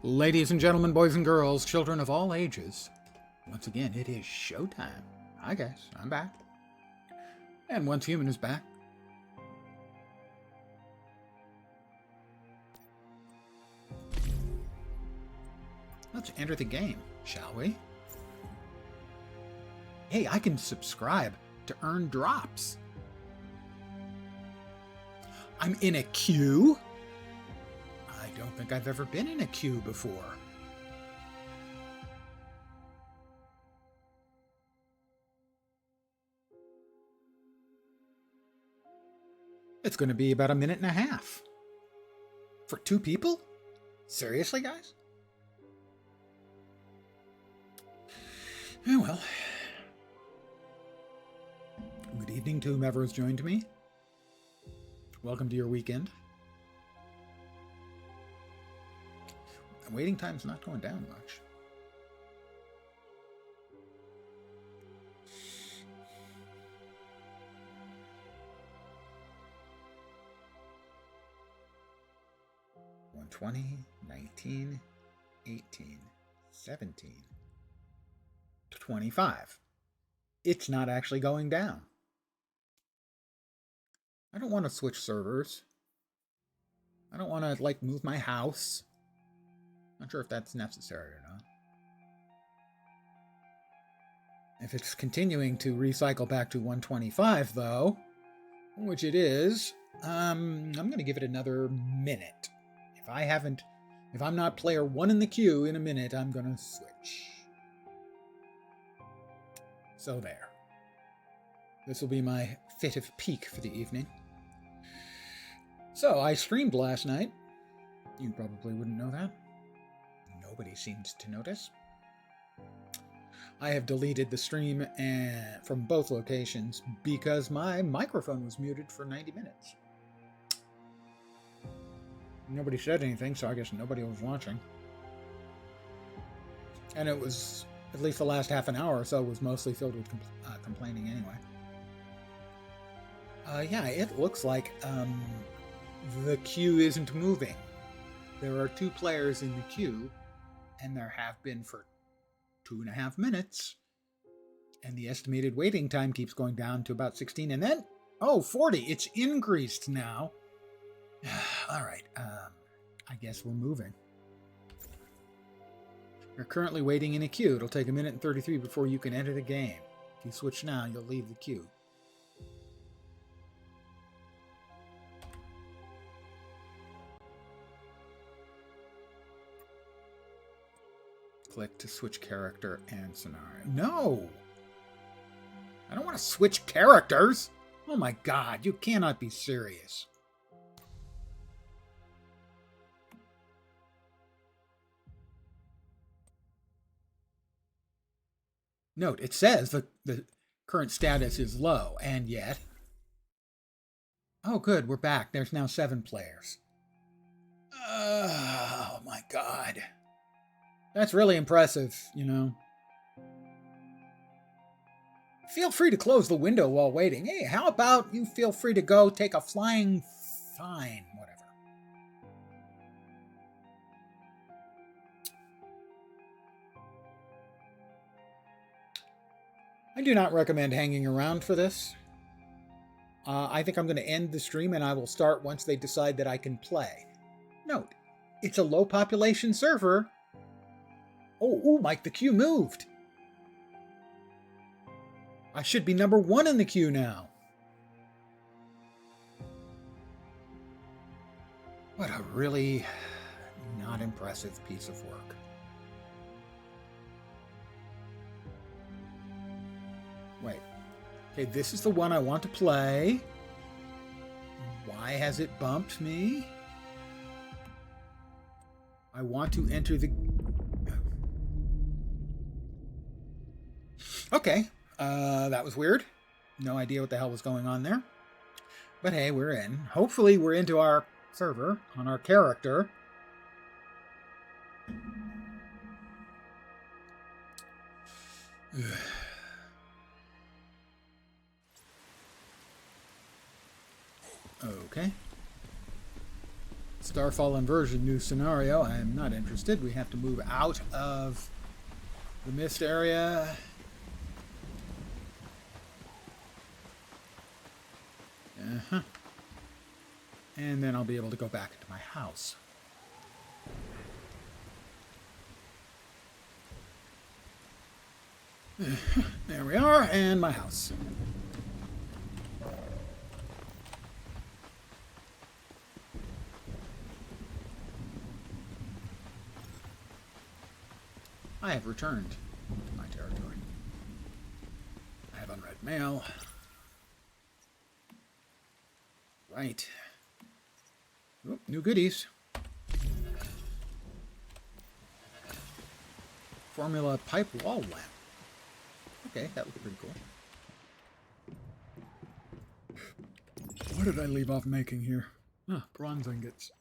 Ladies and gentlemen, boys and girls, children of all ages, once again, it is showtime. Hi guys, I'm back. And Once Human is back. Let's enter the game, shall we? Hey, I can subscribe to earn drops. I'm in a queue? I don't think I've ever been in a queue before. It's going to be about a minute and a half. For 2 people? Seriously, guys? Oh, well. Good evening to whomever has joined me. Welcome to your weekend. The waiting time's not going down much. 120, 19, 18, 17, 25. It's not actually going down. I don't want to switch servers. I don't want to, move my house. Not sure if that's necessary or not. If it's continuing to recycle back to 125, though, which it is, I'm going to give it another minute. If I'm not player 1 in the queue in a minute, I'm going to switch. So there. This will be my fit of peak for the evening. So, I streamed last night. You probably wouldn't know that. Nobody seems to notice. I have deleted the stream from both locations because my microphone was muted for 90 minutes. Nobody said anything, so I guess nobody was watching. And it was, at least the last half an hour or so, was mostly filled with complaining anyway. Yeah, it looks like the queue isn't moving. There are 2 players in the queue, and there have been for 2.5 minutes. And the estimated waiting time keeps going down to about 16, and then, 40. It's increased now. All right, I guess we're moving. You're currently waiting in a queue. It'll take 1 minute and 33 before you can enter the game. If you switch now, you'll leave the queue. Click to switch character and scenario. No! I don't want to switch characters! Oh my god, you cannot be serious. Note, it says the current status is low, and yet... Oh, good, we're back. There's now 7 players. Oh, my God. That's really impressive, you know. Feel free to close the window while waiting. Hey, how about you feel free to go take a flying fine, whatever. I do not recommend hanging around for this. I think I'm going to end the stream and I will start once they decide that I can play. Note, it's a low population server. Oh, Mike, the queue moved. I should be number 1 in the queue now. What a really not impressive piece of work. Wait. Okay, this is the one I want to play. Why has it bumped me? I want to enter the... Okay, that was weird. No idea what the hell was going on there. But hey, we're in. Hopefully we're into our server on our character. Okay. Starfall inversion, new scenario. I am not interested. We have to move out of the mist area. Uh-huh. And then I'll be able to go back into my house. There we are, and my house. I have returned to my territory. I have unread mail. Right. Oh, new goodies. Formula pipe wall lamp. Okay, that looks pretty cool. What did I leave off making here? Ah, bronze ingots.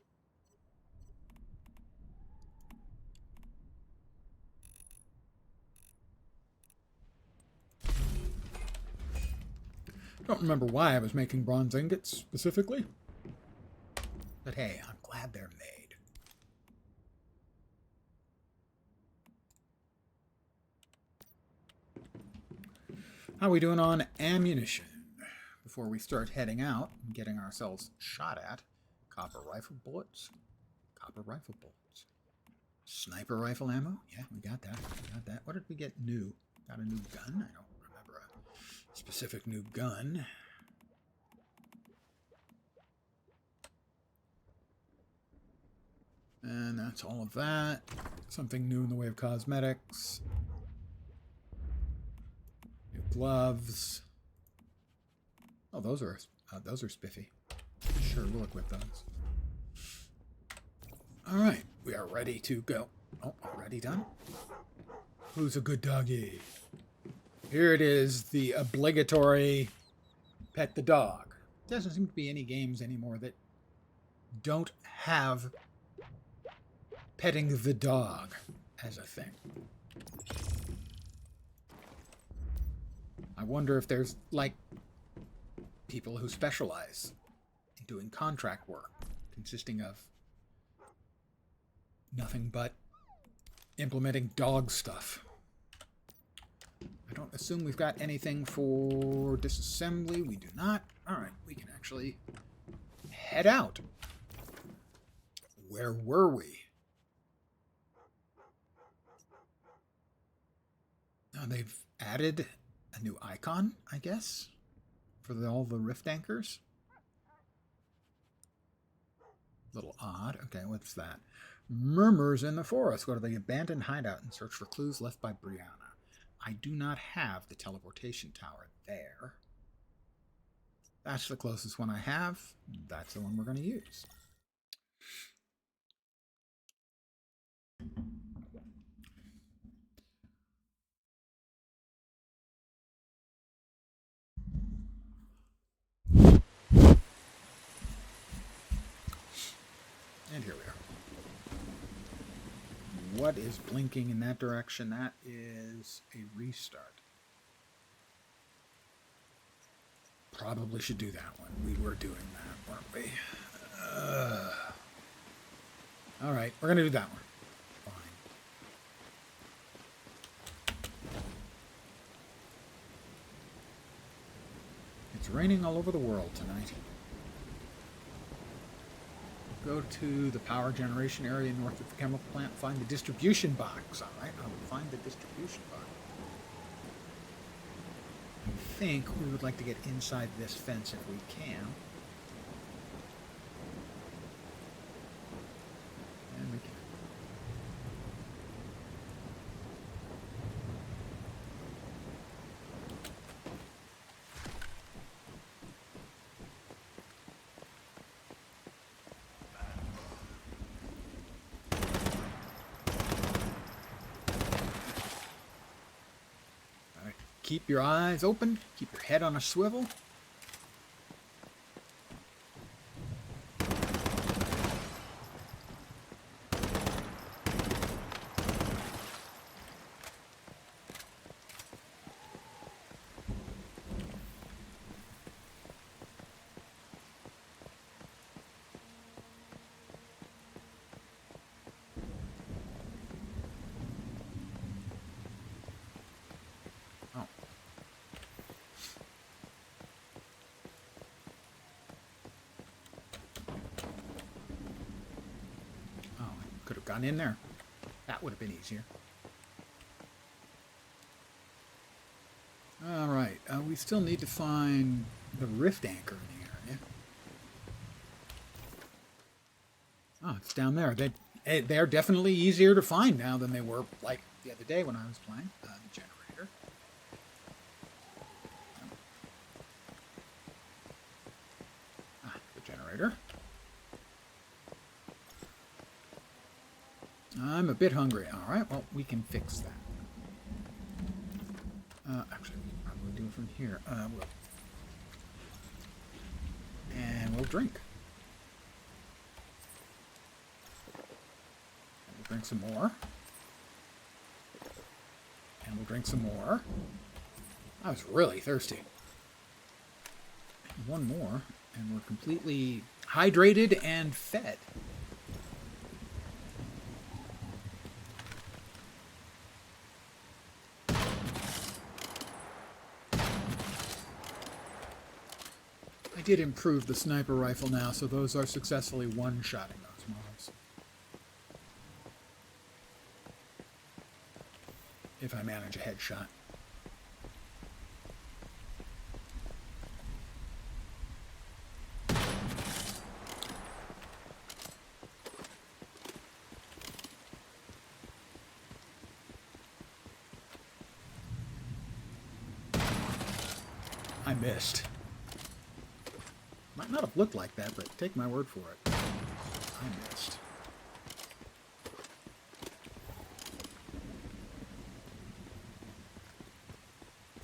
Don't remember why I was making bronze ingots specifically. But hey, I'm glad they're made. How are we doing on ammunition? Before we start heading out and getting ourselves shot at. Copper rifle bullets. Copper rifle bullets. Sniper rifle ammo? Yeah, we got that. We got that. What did we get new? Got a new gun? I don't remember a specific new gun. And that's all of that. Something new in the way of cosmetics. New gloves. Oh, those are spiffy. Sure, we'll equip those. All right, we are ready to go. Oh, already done? Who's a good doggy? Here it is, the obligatory pet the dog. There doesn't seem to be any games anymore that don't have petting the dog as a thing. I wonder if there's, like, people who specialize in doing contract work consisting of nothing but implementing dog stuff. I don't assume we've got anything for disassembly. We do not. All right, we can actually head out. Where were we? Now they've added a new icon, I guess, for all the rift anchors. Little odd. Okay, what's that? Murmurs in the forest. Go to the abandoned hideout and search for clues left by Brianna. I do not have the teleportation tower there. That's the closest one I have. That's the one we're going to use. And here we are. What is blinking in that direction? That is a restart. Probably should do that one. We were doing that, weren't we? All right, we're going to do that one. Fine. It's raining all over the world tonight. Go to the power generation area north of the chemical plant. Find the distribution box. All right, I will find the distribution box. I think we would like to get inside this fence if we can. And we can. Keep your eyes open. Keep your head on a swivel. gone in there. That would have been easier. Alright, we still need to find the rift anchor in the area. Oh, it's down there. They're definitely easier to find now than they were, like, the other day when I was playing. The generator. The generator. I'm a bit hungry. Alright, well, we can fix that. Actually, we'll do it from here. And we'll drink. And we'll drink some more. And we'll drink some more. I was really thirsty. One more, and we're completely hydrated and fed. I did improve the sniper rifle now, so those are successfully one-shotting those mobs. If I manage a headshot. I missed. Might not have looked like that, but take my word for it. I missed.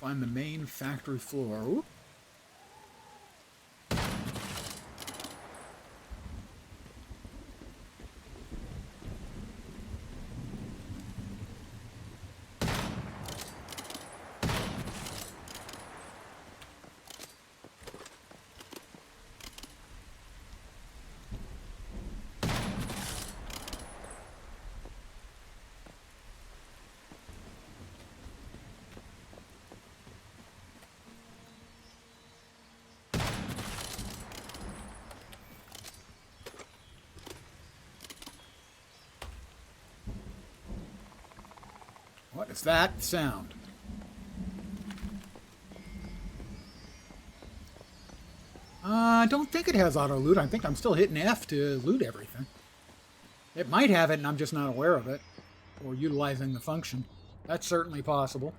Find the main factory floor. Ooh. What is that sound? I don't think it has auto loot. I think I'm still hitting F to loot everything. It might have it and I'm just not aware of it. Or utilizing the function. That's certainly possible.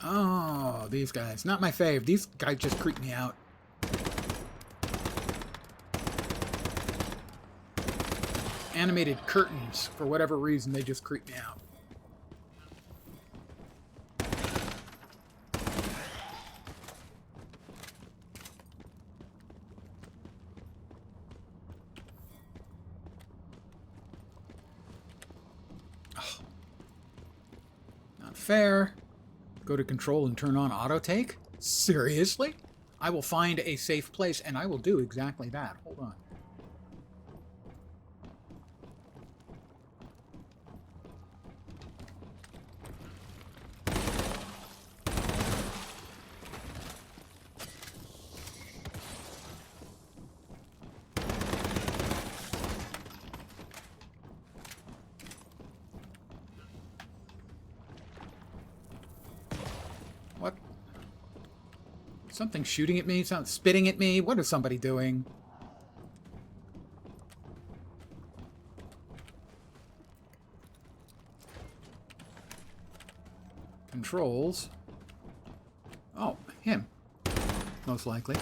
Oh, these guys. Not my fave. These guys just creep me out. Animated curtains, for whatever reason, they just creep me out. Oh. Not fair. Go to control and turn on auto take? Seriously? I will find a safe place and I will do exactly that. Hold on. What? Something shooting at me? Something spitting at me? What is somebody doing? Controls. Oh, him. Most likely.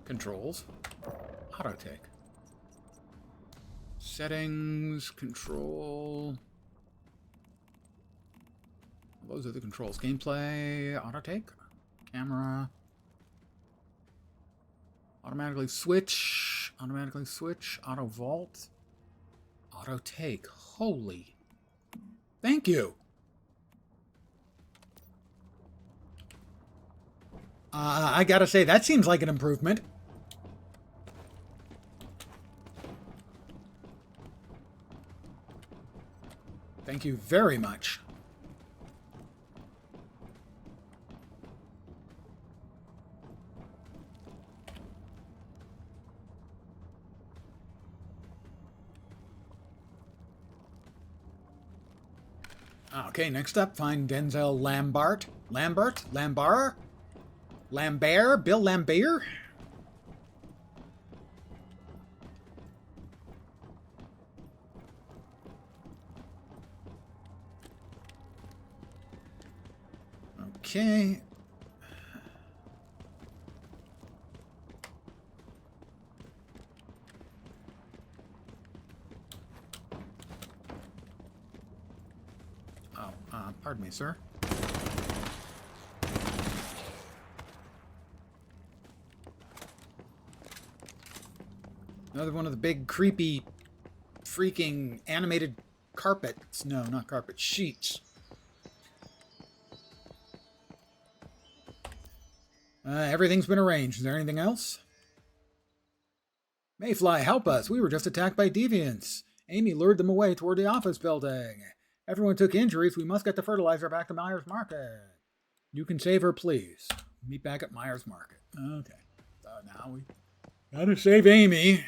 Controls. Auto take. Settings, control. Those are the controls. Gameplay, auto take, camera. Automatically switch. Automatically switch. Auto vault. Auto take. Holy. Thank you. I gotta say, that seems like an improvement. Thank you very much. Okay, next up, find Denzel Lambert. Lambert? Bill Lambert? Okay. Pardon me, sir. Another one of the big, creepy, freaking animated carpets. No, not carpet, sheets. Everything's been arranged. Is there anything else? Mayfly, help us. We were just attacked by deviants. Amy lured them away toward the office building. Everyone took injuries. We must get the fertilizer back to Myers Market. You can save her, please. Meet back at Myers Market. Okay. Now we gotta save Amy.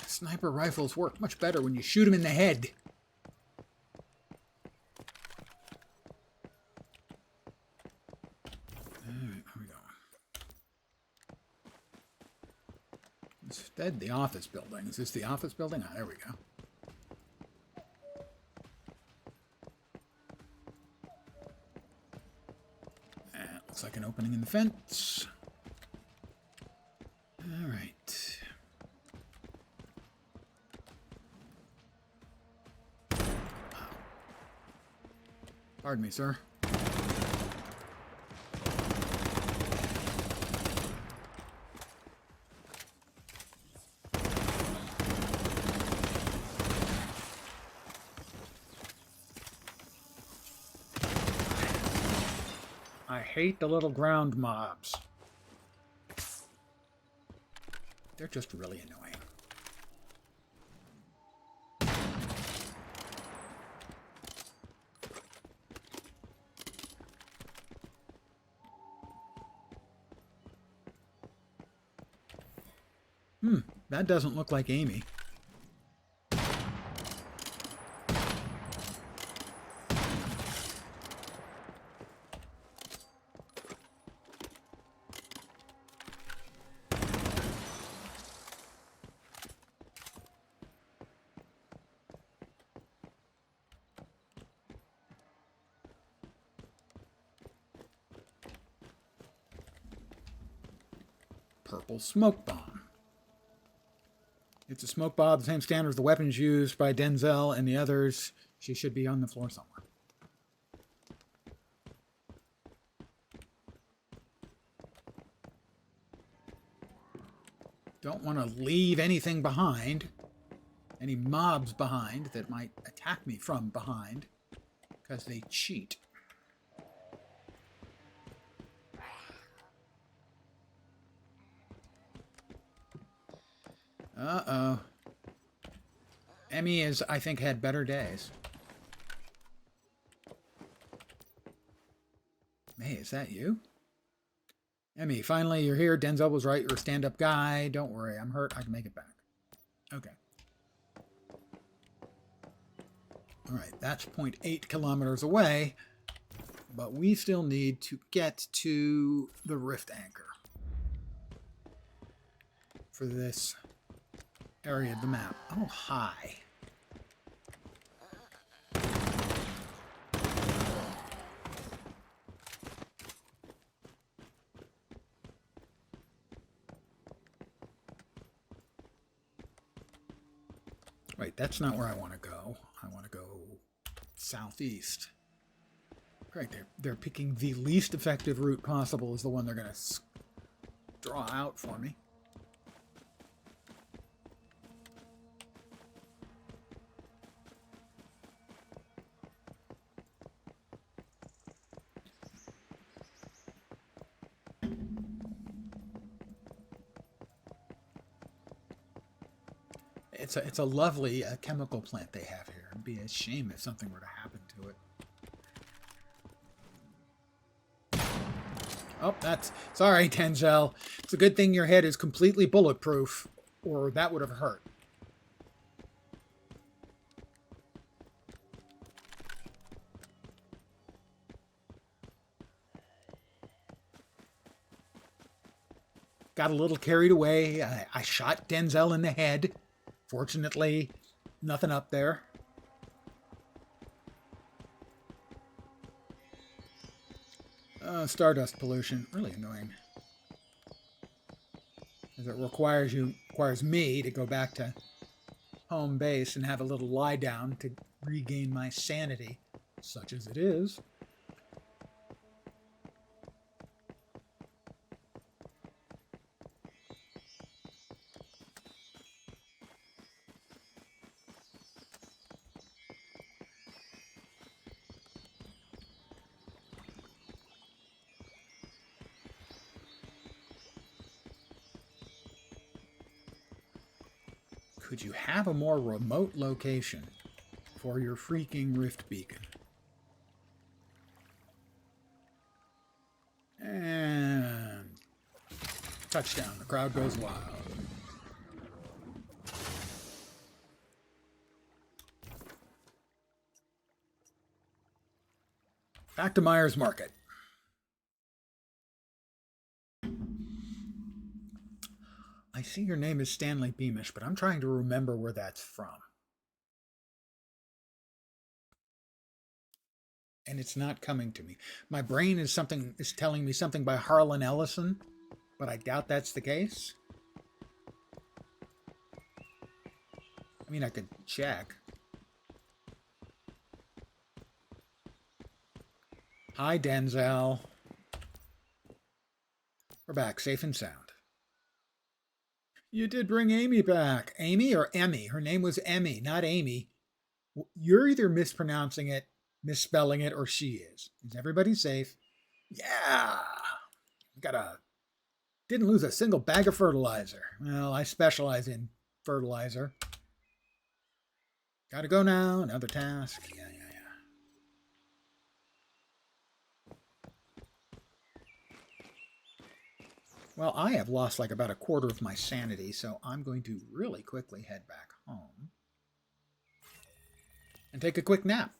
Sniper rifles work much better when you shoot them in the head. Alright, where we going? Instead, the office building. Is this the office building? Ah, there we go. Looks like an opening in the fence. Alright. Pardon me, sir. I hate the little ground mobs. They're just really annoying. That doesn't look like Amy. Purple smoke bomb. It's a smoke bomb, the same standard as the weapons used by Denzel and the others. She should be on the floor somewhere. Don't want to leave anything behind. Any mobs behind that might attack me from behind. Because they cheat. Uh-oh. Emmy has, I think, had better days. Hey, is that you? Emmy, finally you're here. Denzel was right. You're a stand-up guy. Don't worry. I'm hurt. I can make it back. Okay. Alright, that's 0.8 kilometers away. But we still need to get to the rift anchor. For this area of the map. Oh, hi. Wait, that's not where I want to go. I want to go southeast. Right, they're picking the least effective route possible as the one they're going to draw out for me. It's a lovely chemical plant they have here. It'd be a shame if something were to happen to it. Oh, sorry, Denzel. It's a good thing your head is completely bulletproof, or that would have hurt. Got a little carried away. I shot Denzel in the head. Fortunately, nothing up there. Stardust pollution, really annoying. As it requires me to go back to home base and have a little lie down to regain my sanity, such as it is. Could you have a more remote location for your freaking rift beacon? And touchdown. The crowd goes wild. Back to Myers Market. I see your name is Stanley Beamish, but I'm trying to remember where that's from. And it's not coming to me. My brain is telling me something by Harlan Ellison, but I doubt that's the case. I mean, I could check. Hi, Denzel. We're back, safe and sound. You did bring Amy back. Amy or Emmy? Her name was Emmy, not Amy. You're either mispronouncing it, misspelling it, or she is. Is everybody safe? Yeah. Didn't lose a single bag of fertilizer. Well, I specialize in fertilizer. Gotta go now. Another task. Yeah. Well, I have lost like about a quarter of my sanity, so I'm going to really quickly head back home and take a quick nap.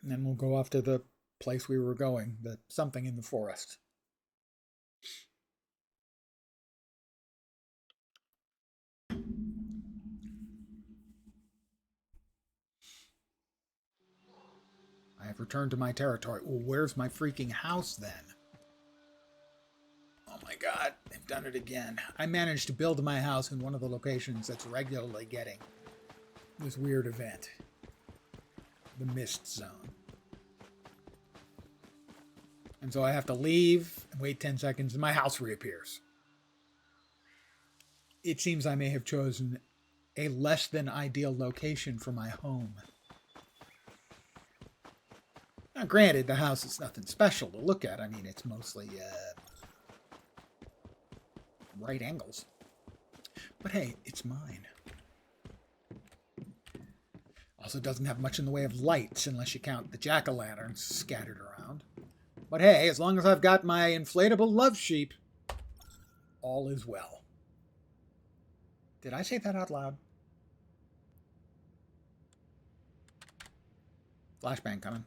And then we'll go off to the place we were going, the something in the forest. I have returned to my territory. Well, where's my freaking house then? Oh my god, they've done it again. I managed to build my house in one of the locations that's regularly getting this weird event. The mist zone. And so I have to leave and wait 10 seconds and my house reappears. It seems I may have chosen a less than ideal location for my home. Now, granted, the house is nothing special to look at. I mean, it's mostly right angles. But hey, it's mine. Also doesn't have much in the way of lights unless you count the jack-o'-lanterns scattered around. But hey, as long as I've got my inflatable love sheep, all is well. Did I say that out loud? Flashbang coming.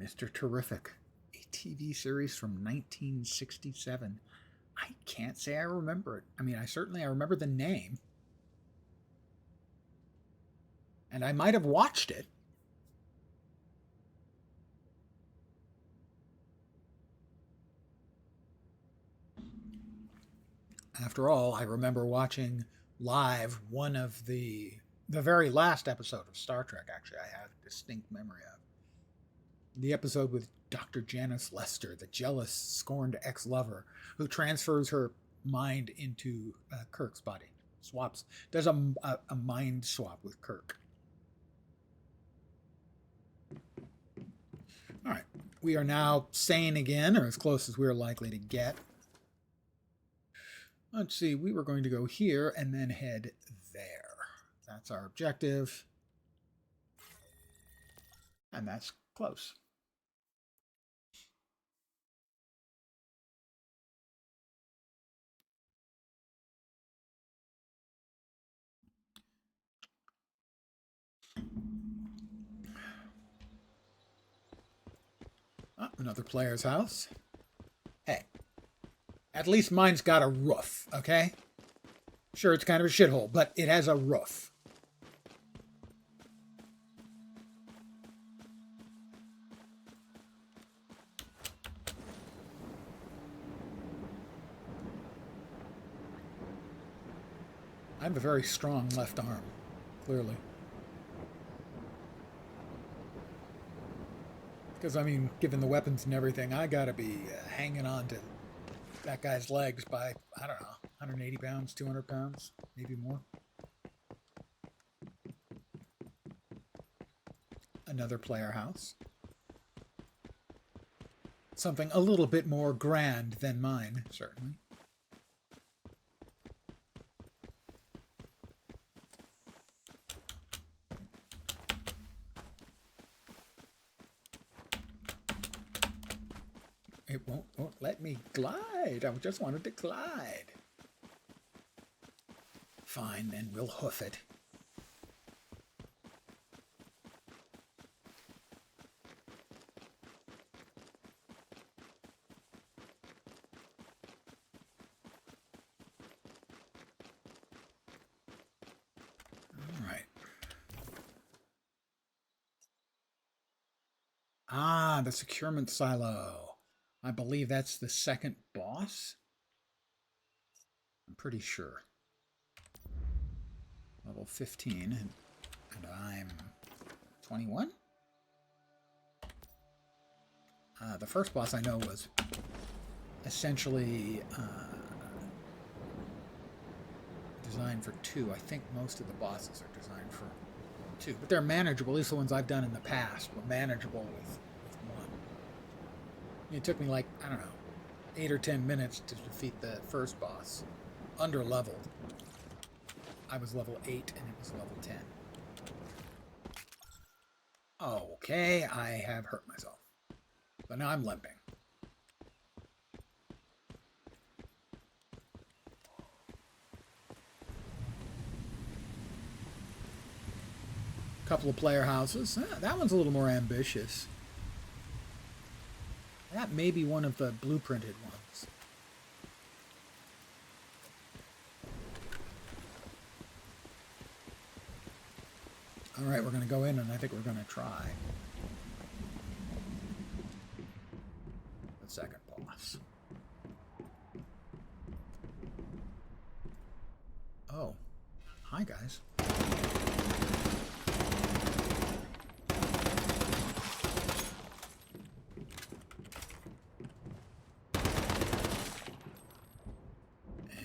Mr. Terrific, a TV series from 1967. I can't say I remember it. I mean, I remember the name. And I might have watched it. After all, I remember watching live one of the very last episode of Star Trek. Actually, I have a distinct memory of the episode with Dr. Janice Lester, the jealous, scorned ex-lover who transfers her mind into Kirk's body. Does a mind swap with Kirk. All right, we are now sane again, or as close as we're likely to get. Let's see, we were going to go here and then head there. That's our objective. And that's close. Oh, another player's house. Hey, at least mine's got a roof, okay? Sure, it's kind of a shithole, but it has a roof. I have a very strong left arm, clearly. Because, I mean, given the weapons and everything, I gotta be hanging on to that guy's legs by, I don't know, 180 pounds, 200 pounds, maybe more. Another player house. Something a little bit more grand than mine, certainly. It won't let me glide. I just wanted to glide. Fine, then we'll hoof it. All right. Ah, the securement silo. I believe that's the second boss. I'm pretty sure. Level 15, and I'm 21? The first boss I know was essentially designed for 2. I think most of the bosses are designed for 2. But they're manageable. At least the ones I've done in the past were manageable with 1. It took me like, I don't know, 8 or 10 minutes to defeat the first boss. Under-leveled. I was level 8 and it was level 10. Okay, I have hurt myself. So now I'm limping. Couple of player houses. That one's a little more ambitious. That may be one of the blueprinted ones. All right, we're going to go in and I think we're going to try the second boss. Oh, hi guys.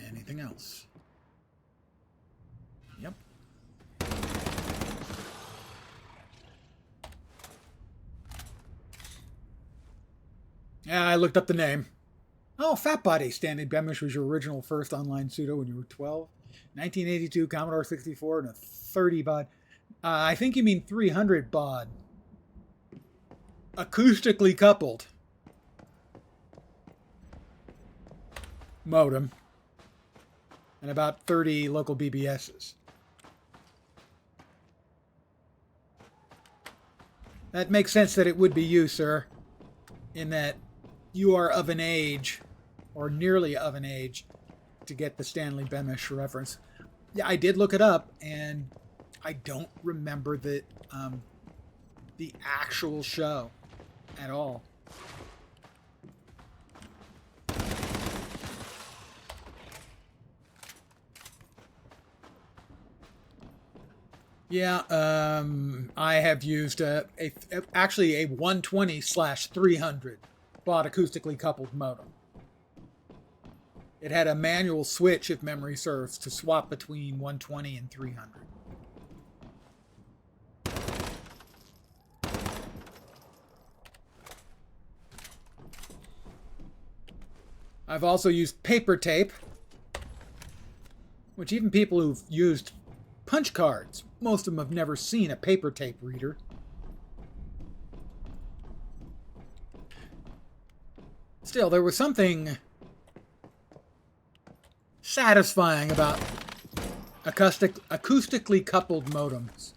Anything else? Yep. Yeah, I looked up the name. Oh, Fat Body. Stanley Beamish was your original first online pseudo when you were 12. 1982, Commodore 64, and a 30 baud. I think you mean 300 baud. Acoustically coupled. Modem. And about 30 local BBSs. That makes sense that it would be you, sir. In that you are of an age, or nearly of an age, to get the Stanley Beamish reference. Yeah, I did look it up, and I don't remember the actual show at all. Yeah, I have used actually a 120/300 baud acoustically coupled modem. It had a manual switch, if memory serves, to swap between 120 and 300. I've also used paper tape, which even people who've used punch cards, most of them have never seen a paper tape reader. Still, there was something satisfying about acoustically coupled modems.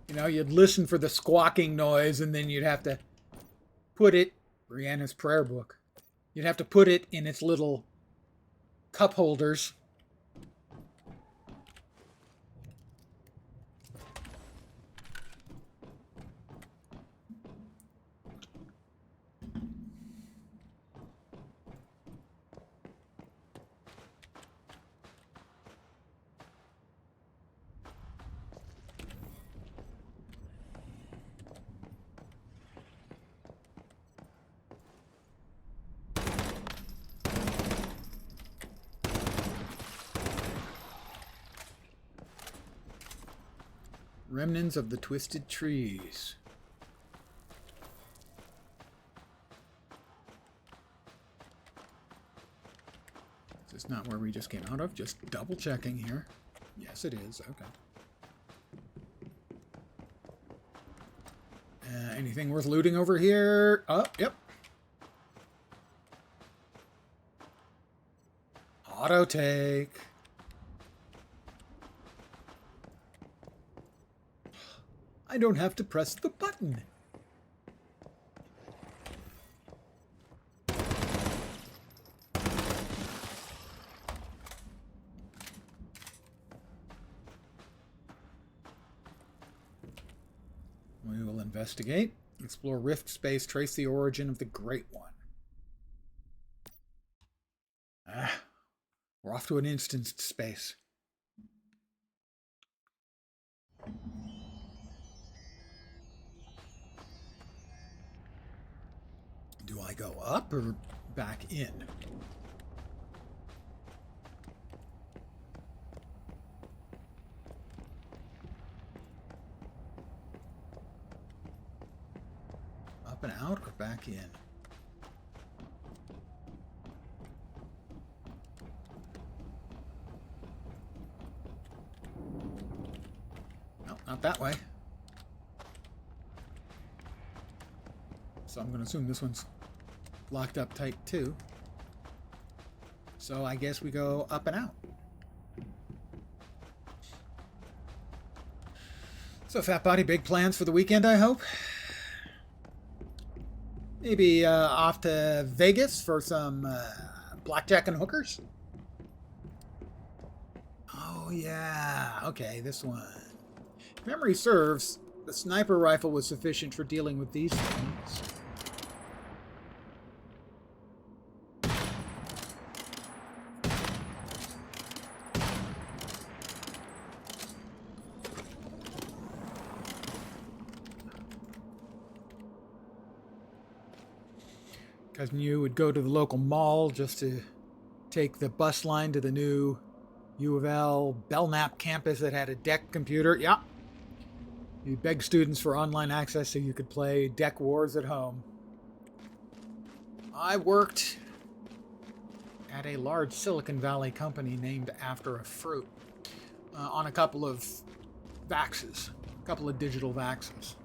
You know, you'd listen for the squawking noise, and then you'd have to put it, Brianna's prayer book, you'd have to put it in its little cup holders. Remnants of the Twisted Trees. This is not where we just came out of. Just double checking here. Yes, it is. Okay. Anything worth looting over here? Oh, yep. Auto take. I don't have to press the button. We will investigate, explore Rift Space, trace the origin of the Great One. We're off to an instanced space. Do I go up or back in? Up and out or back in? No, not that way. So I'm going to assume this one's locked up tight too. So I guess we go up and out. So Fat Body, big plans for the weekend, I hope? Maybe off to Vegas for some blackjack and hookers? Oh yeah, okay, this one. If memory serves, the sniper rifle was sufficient for dealing with these things. Cousin Yu would go to the local mall just to take the bus line to the new U of L Belknap campus that had a DEC computer. Yeah. You begged students for online access so you could play DEC Wars at home. I worked at a large Silicon Valley company named after a fruit on a couple of VAXs, a couple of digital VAXs.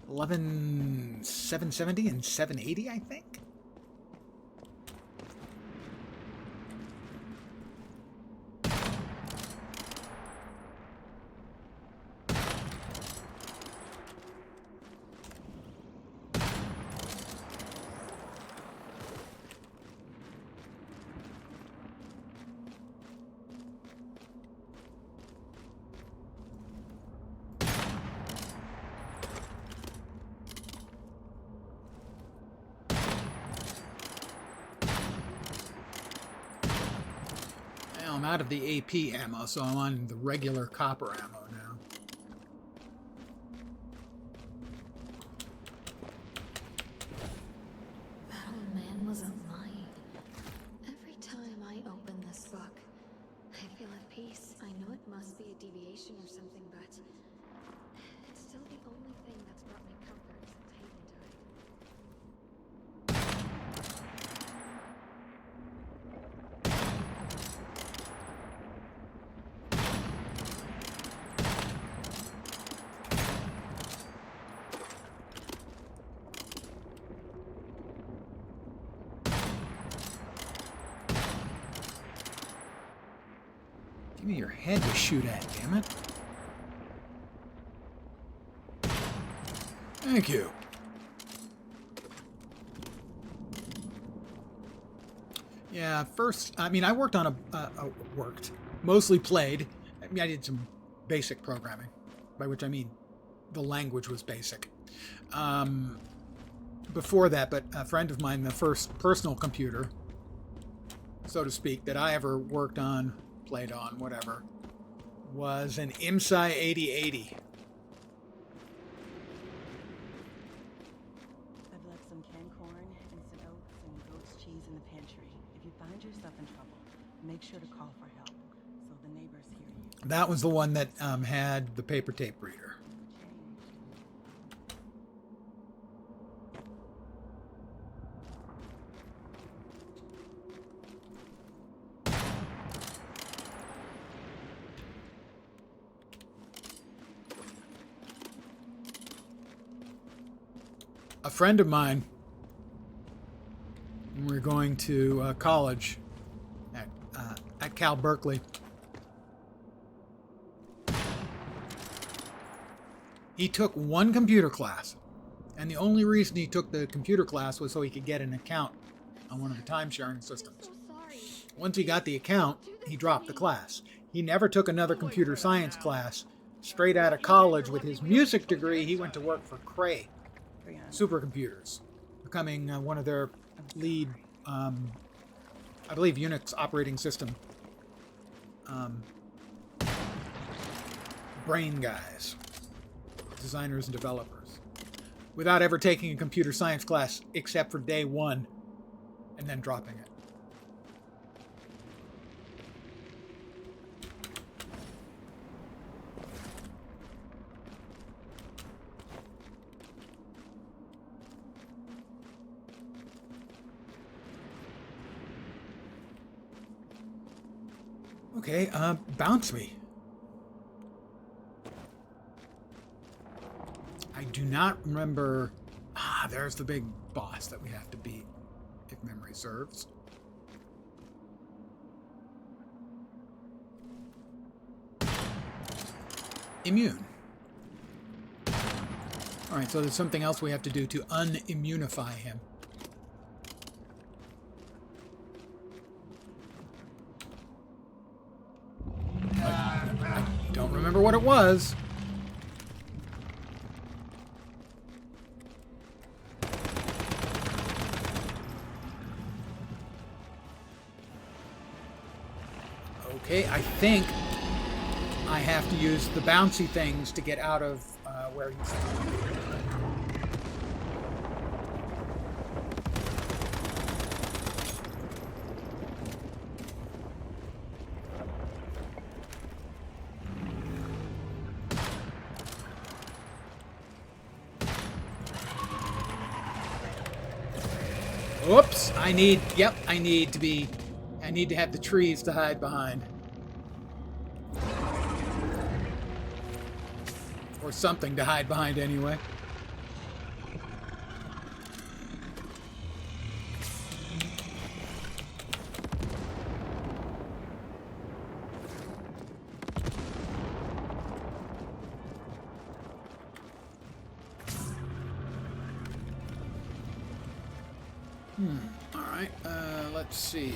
11770 and 780, I think. out of the AP ammo, so I'm on the regular copper ammo now. That old man wasn't lying. Every time I open this book, I feel at peace. I know it must be a deviation or something, but it's still the only thing that's brought me comfort since Hayden died. Give me your head to shoot at, damn it. Thank you. Yeah, first, I mean, I worked on mostly played. I mean, I did some basic programming, by which I mean the language was basic. Before that, but a friend of mine, the first personal computer, so to speak, that I ever worked on, played on, whatever, was an IMSI 8080. I've left some canned corn, instant oats, and goat's cheese in the pantry. If you find yourself in trouble, make sure to call for help so the neighbors hear you. That was the one that had the paper tape reader. A friend of mine, when we were going to college at Cal Berkeley, he took one computer class, and the only reason he took the computer class was so he could get an account on one of the time-sharing systems. Once he got the account, he dropped the class. He never took another computer science class. Straight out of college with his music degree, he went to work for Cray Supercomputers, becoming one of their lead, I believe, Unix operating system brain guys, designers and developers, without ever taking a computer science class except for day one and then dropping it. Okay, bounce me. I do not remember... there's the big boss that we have to beat, if memory serves. Immune. Alright, so there's something else we have to do to unimmunify him. Don't remember what it was. Okay, I think I have to use the bouncy things to get out of where he's... Oops, I need to have the trees to hide behind. Or something to hide behind anyway. Alright, let's see.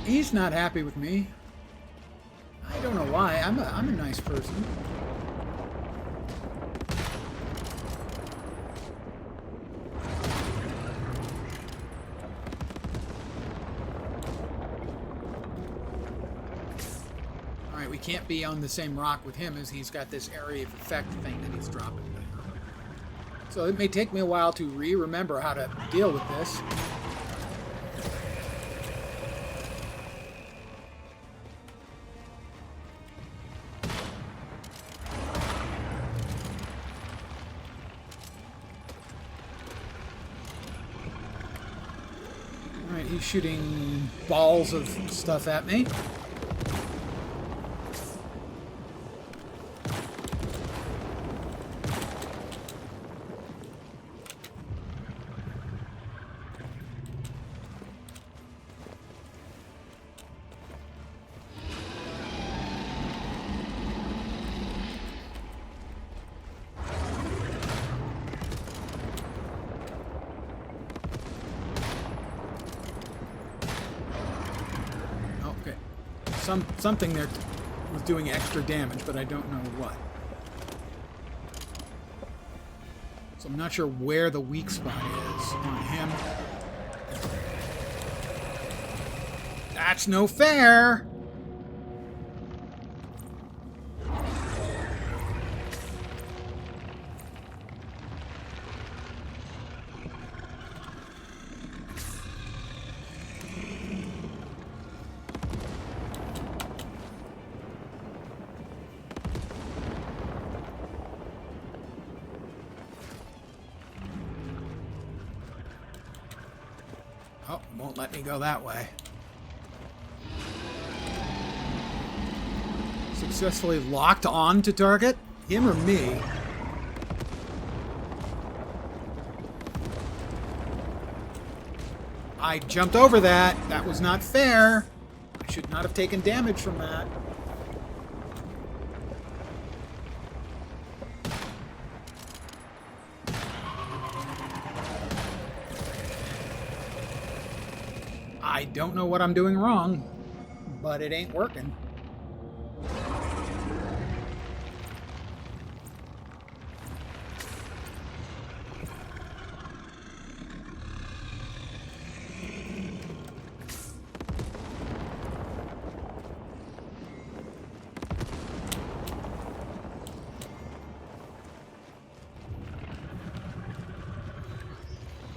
He's not happy with me. I don't know why. I'm a nice person. we can't be on the same rock with him as he's got this area of effect thing that he's dropping down. So it may take me a while to remember how to deal with this. Alright, he's shooting balls of stuff at me. Something there was doing extra damage, but I don't know what. So I'm not sure where the weak spot is on him. That's no fair! Oh, won't let me go that way. Successfully locked on to target? Him or me? I jumped over that. That was not fair. I should not have taken damage from that. I don't know what I'm doing wrong, but it ain't working.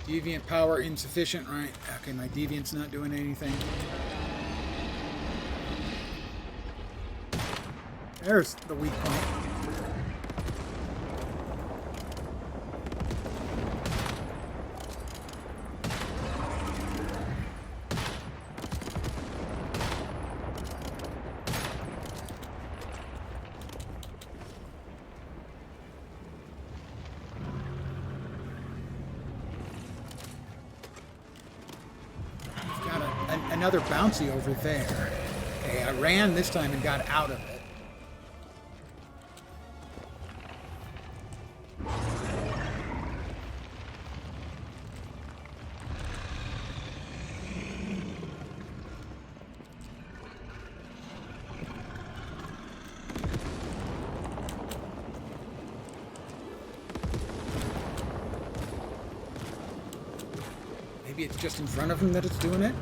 Deviant power insufficient, right? Okay, my deviant's not doing anything. There's the weak point. Another bouncy over there. Okay, I ran this time and got out of it. Maybe it's just in front of him that it's doing it?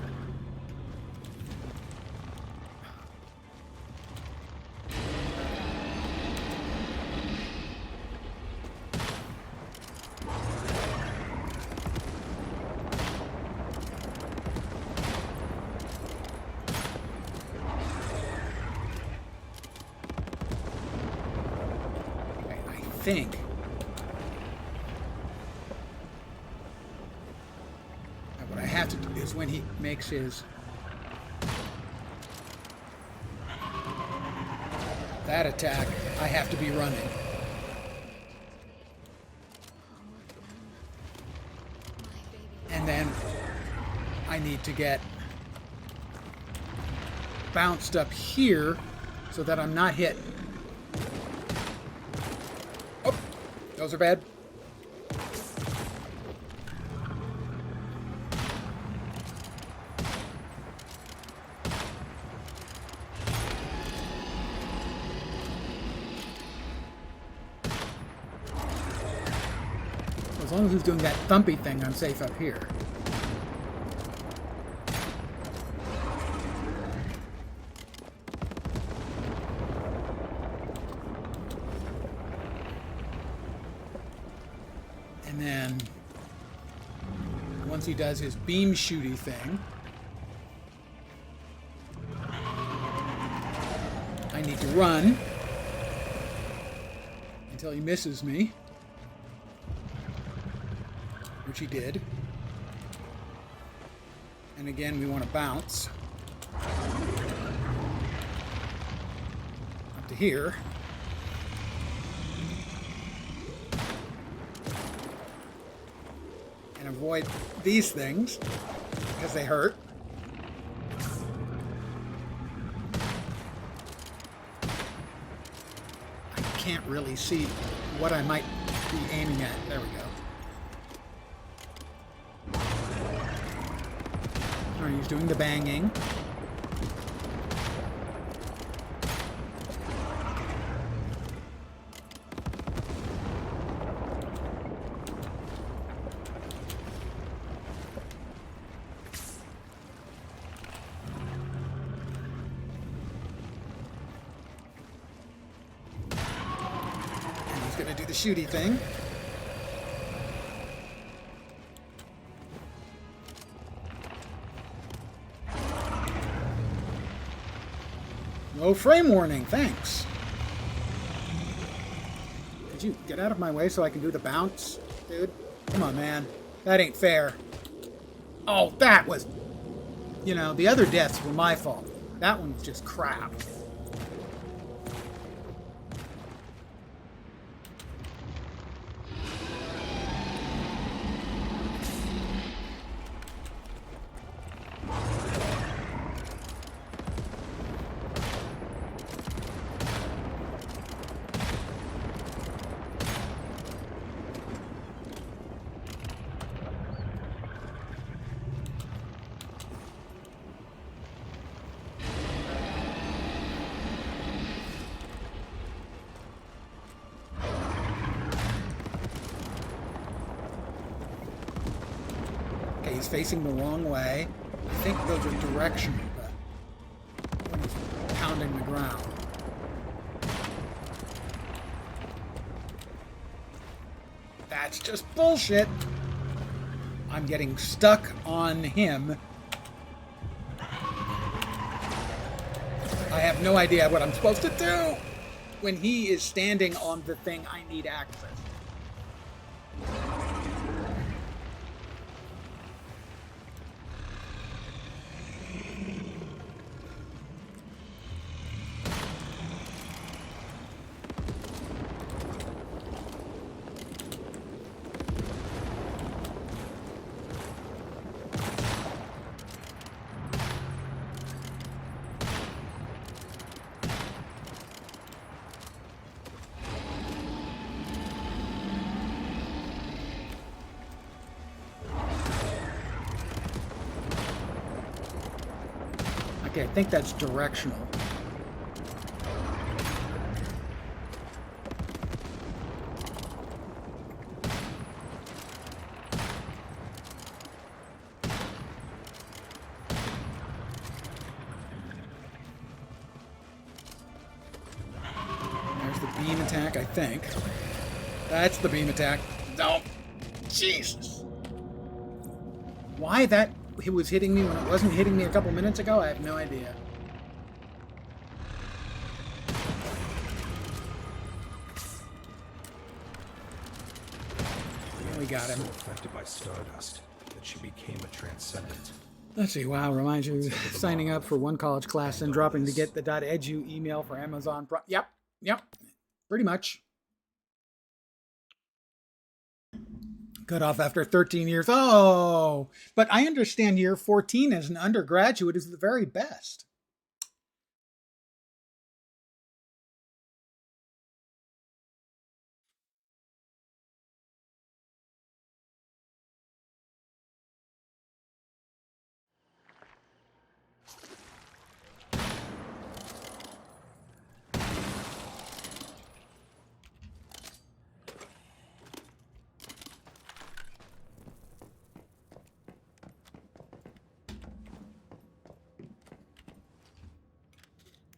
Think. Now what I have to do is when he makes his that attack, I have to be running. And then I need to get bounced up here so that I'm not hit. Those are bad. As long as he's doing that thumpy thing, I'm safe up here. once he does his beam shooty thing, I need to run until he misses me, which he did. And again, we want to bounce up to here. And avoid these things because they hurt. I can't really see what I might be aiming at. There we go. Alright, he's doing the banging. Gonna do the shooty thing. No frame warning, thanks. Could you get out of my way so I can do the bounce, dude? Come on, man. That ain't fair. Oh, that was... You know, the other deaths were my fault. That one was just crap. He's facing the wrong way. I think those are directional, but when he's pounding the ground. That's just bullshit. I'm getting stuck on him. I have no idea what I'm supposed to do when he is standing on the thing I need access. Okay, I think that's directional. There's the beam attack, I think. That's the beam attack. No! Jesus! Why that... It was hitting me when it wasn't hitting me a couple minutes ago? I have no idea. We got him. So affected by stardust that she became a transcendent. Let's see. Wow, reminds you of signing up for one college class and dropping to get the .edu email for Amazon Prime. Yep. Pretty much. Cut off after 13 years. Oh, but I understand year 14 as an undergraduate is the very best.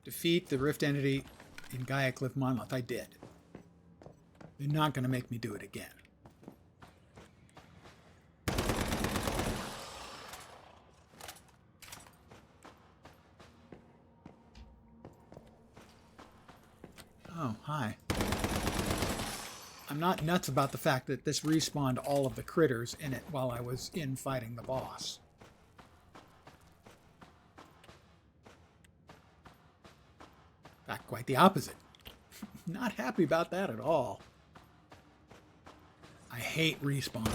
Defeat the Rift entity in Gaia Cliff Monolith. I did. They're not going to make me do it again. hi. I'm not nuts about the fact that this respawned all of the critters in it while I was in fighting the boss. In fact, quite the opposite. Not happy about that at all. I hate respawns.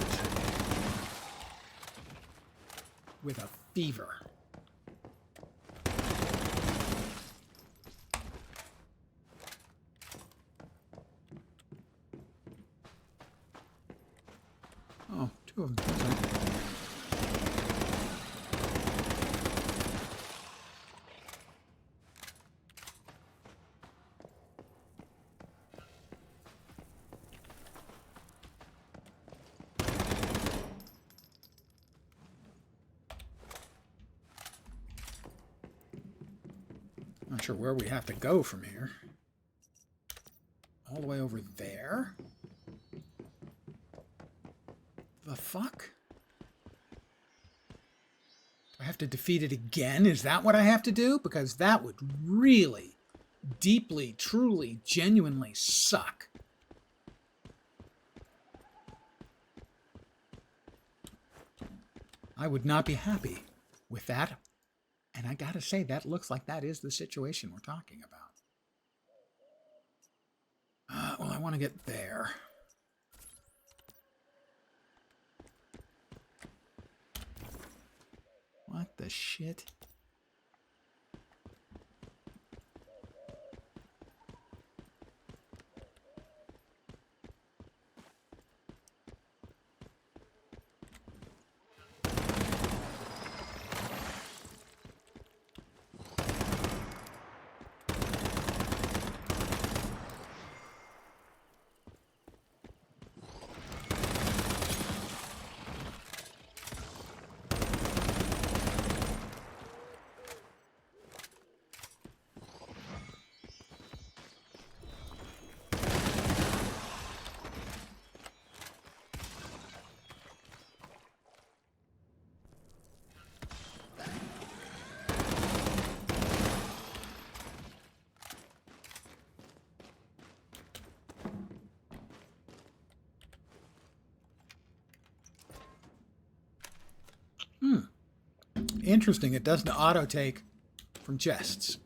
With a fever. Oh, two of them. Not sure where we have to go from here. All the way over there? The fuck? Do I have to defeat it again? Is that what I have to do? Because that would really, deeply, truly, genuinely suck. I would not be happy with that. And I gotta say, that looks like that is the situation we're talking about. Well, I want to get there. What the shit? Interesting, it doesn't auto take from chests.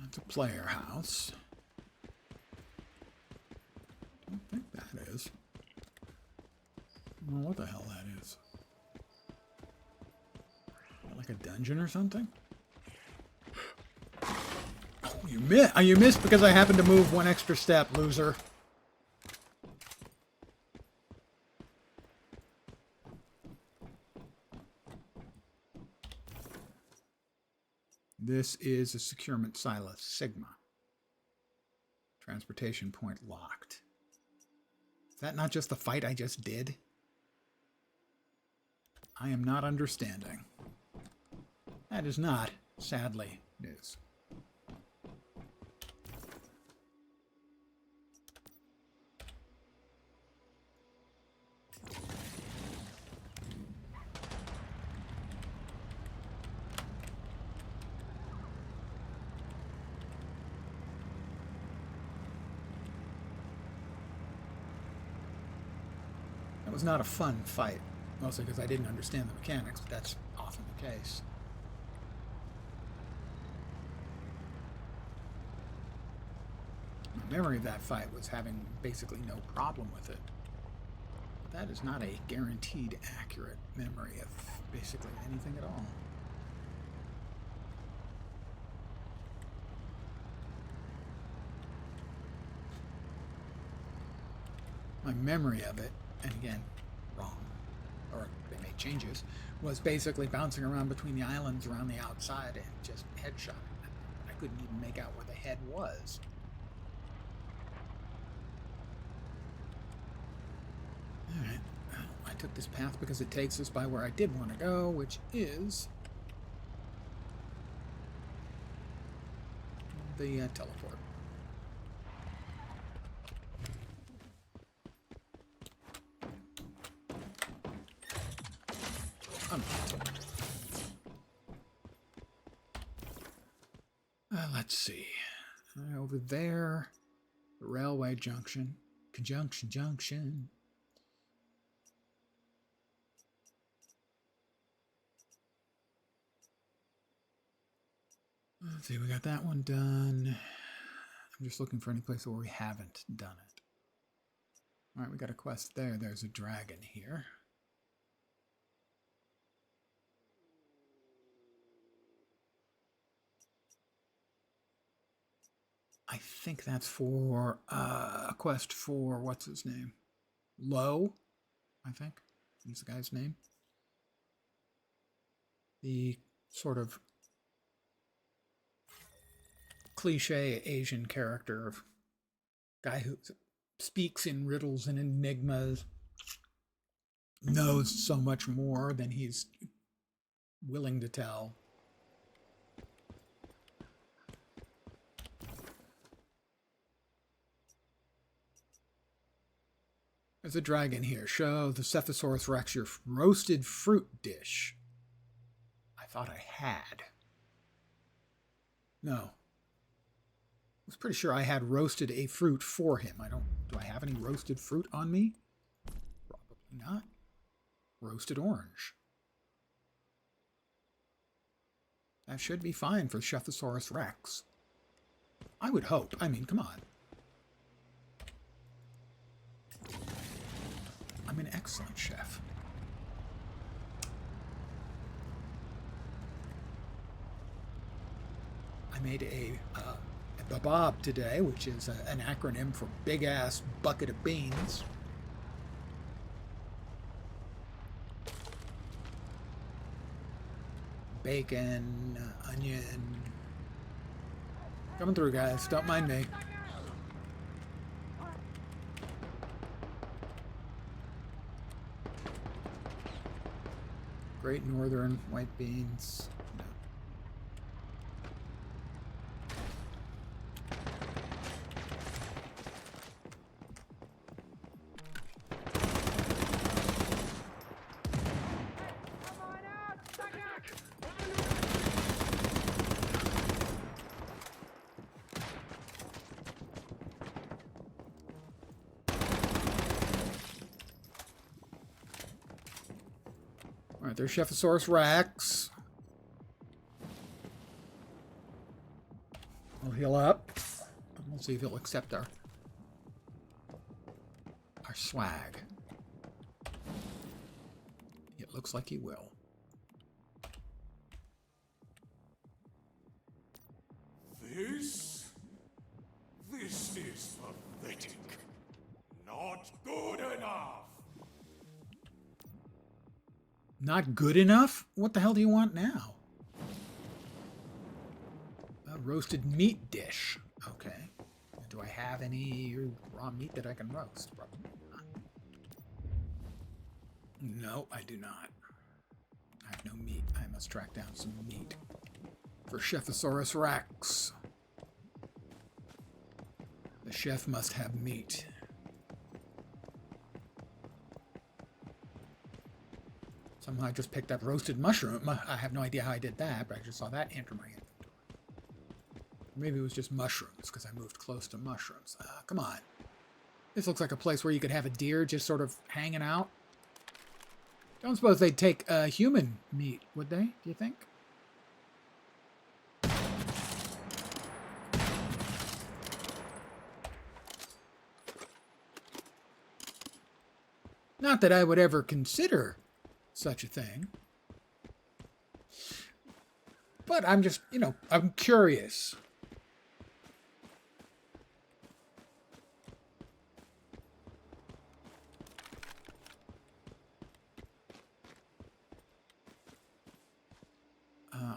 That's a player house. I don't think that is. I don't know what the hell that is. Like a dungeon or something? Oh, you missed because I happened to move one extra step, loser. This is a securement silo Sigma. Transportation point locked. Is that not just the fight I just did? I am not understanding. That is not, sadly, news. It was not a fun fight, mostly because I didn't understand the mechanics, but that's often the case. My memory of that fight was having basically no problem with it. But that is not a guaranteed accurate memory of basically anything at all. My memory of it, and again, wrong, or they made changes, was basically bouncing around between the islands around the outside and just headshotting them. I couldn't even make out where the head was. Alright. I took this path because it takes us by where I did want to go, which is the teleport. Let's see. Over there, the railway junction. Junction. Let's see, we got that one done. I'm just looking for any place where we haven't done it. Alright, we got a quest there. There's a dragon here. I think that's for a quest for, what's his name? Lowe, I think is the guy's name. The sort of cliche Asian character of guy who speaks in riddles and enigmas, knows so much more than he's willing to tell. There's a dragon here. Show the Cephosaurus Rex your roasted fruit dish. I thought I had. No. I was pretty sure I had roasted a fruit for him. Do I have any roasted fruit on me? Probably not. Roasted orange. That should be fine for Cephosaurus Rex. I would hope. I mean, come on. I'm an excellent chef. I made a babab today, which is an acronym for big ass bucket of beans. Bacon, onion. Coming through, guys. Don't mind me. Great Northern white beans. No. Alright, there's Cephosaurus Rex. We'll heal up. We'll see if he'll accept our swag. It looks like he will. This is pathetic. Not good enough. Not good enough? What the hell do you want now? A roasted meat dish. Okay. Do I have any raw meat that I can roast? Probably not. No, I do not. I have no meat. I must track down some meat for Cephosaurus Rex. The chef must have meat. Somehow I just picked up roasted mushroom. I have no idea how I did that, but I just saw that enter my inventory. Maybe it was just mushrooms, because I moved close to mushrooms. Come on. This looks like a place where you could have a deer just sort of hanging out. Don't suppose they'd take human meat, would they? Do you think? Not that I would ever consider such a thing. But I'm just, I'm curious.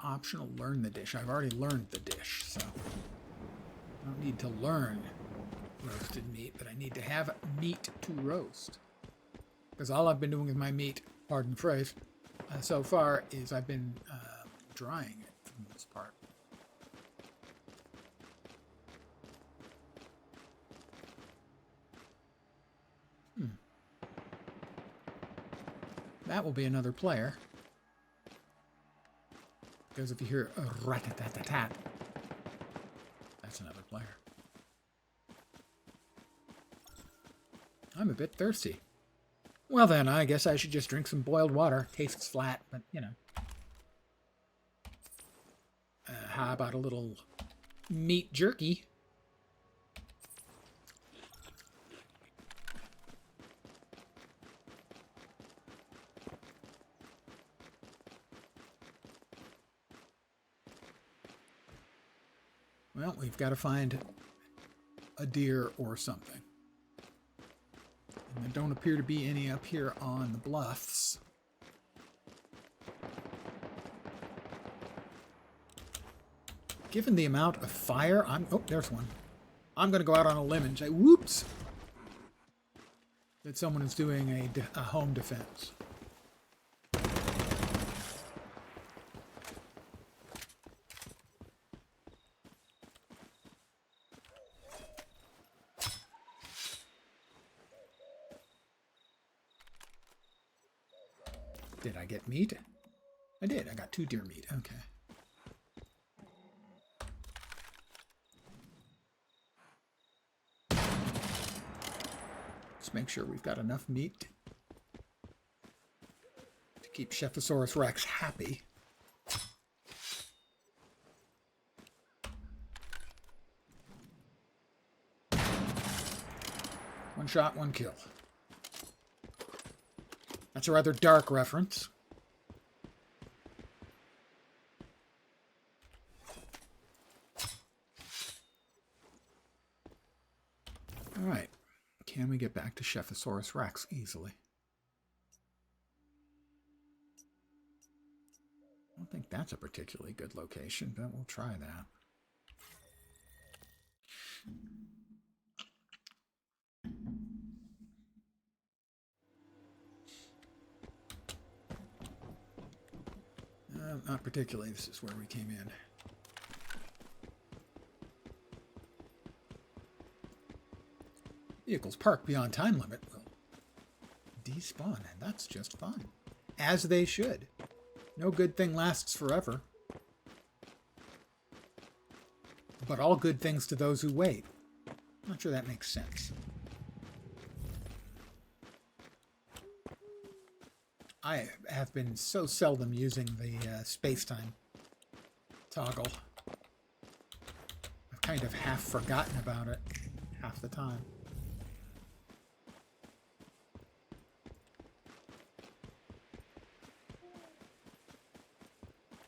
Optional, learn the dish. I've already learned the dish, so I don't need to learn roasted meat, but I need to have meat to roast. Because all I've been doing with my meat, pardon the phrase, so far is I've been drying it for the most part. That will be another player. Because if you hear a rat-a-tat-tat-tat, that's another player. I'm a bit thirsty. Well then, I guess I should just drink some boiled water. Tastes flat, but you know. How about a little meat jerky? Well, we've got to find a deer or something. And there don't appear to be any up here on the bluffs. Given the amount of fire, oh, there's one. I'm going to go out on a limb and say, whoops, that someone is doing a home defense. Did I get meat? I did. I got 2 deer meat. Okay. Let's make sure we've got enough meat to keep Chephosaurus Rex happy. One shot, 1 kill. That's a rather dark reference. All right. Can we get back to Chephosaurus Rex easily? I don't think that's a particularly good location, but we'll try that. Not particularly. This is where we came in. Vehicles parked beyond time limit will despawn, and that's just fine. As they should. No good thing lasts forever. But all good things to those who wait. I'm not sure that makes sense. I have been so seldom using the space-time toggle. I've kind of half forgotten about it half the time.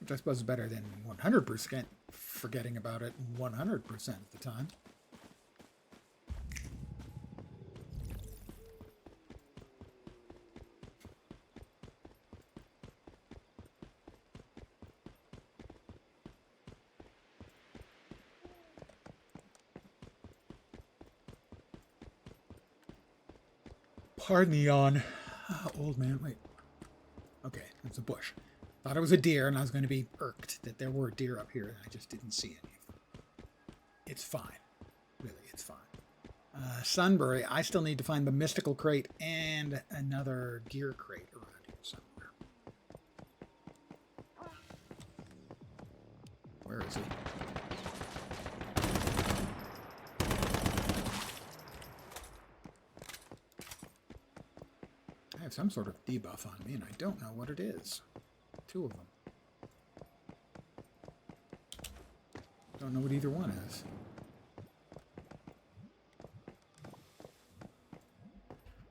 Which I suppose is better than 100% forgetting about it 100% of the time. Pardon the yawn. Old man, wait. Okay, it's a bush. Thought it was a deer, and I was going to be irked that there were deer up here, and I just didn't see any of them. It's fine. Really, it's fine. Sunbury, I still need to find the mystical crate and another gear crate around here somewhere. Where is he? I have some sort of debuff on me, and I don't know what it is. 2 of them. Don't know what either one is.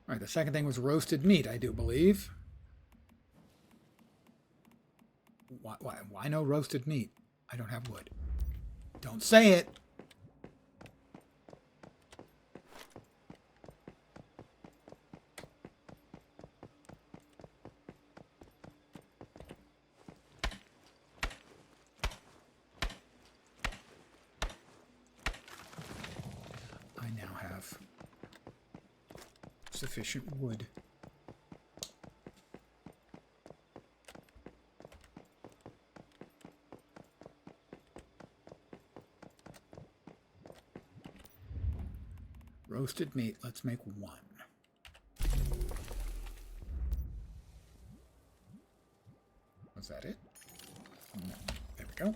All right, the second thing was roasted meat, I do believe. Why no roasted meat? I don't have wood. Don't say it! Sufficient wood. Roasted meat. Let's make 1. Was that it? No. There we go.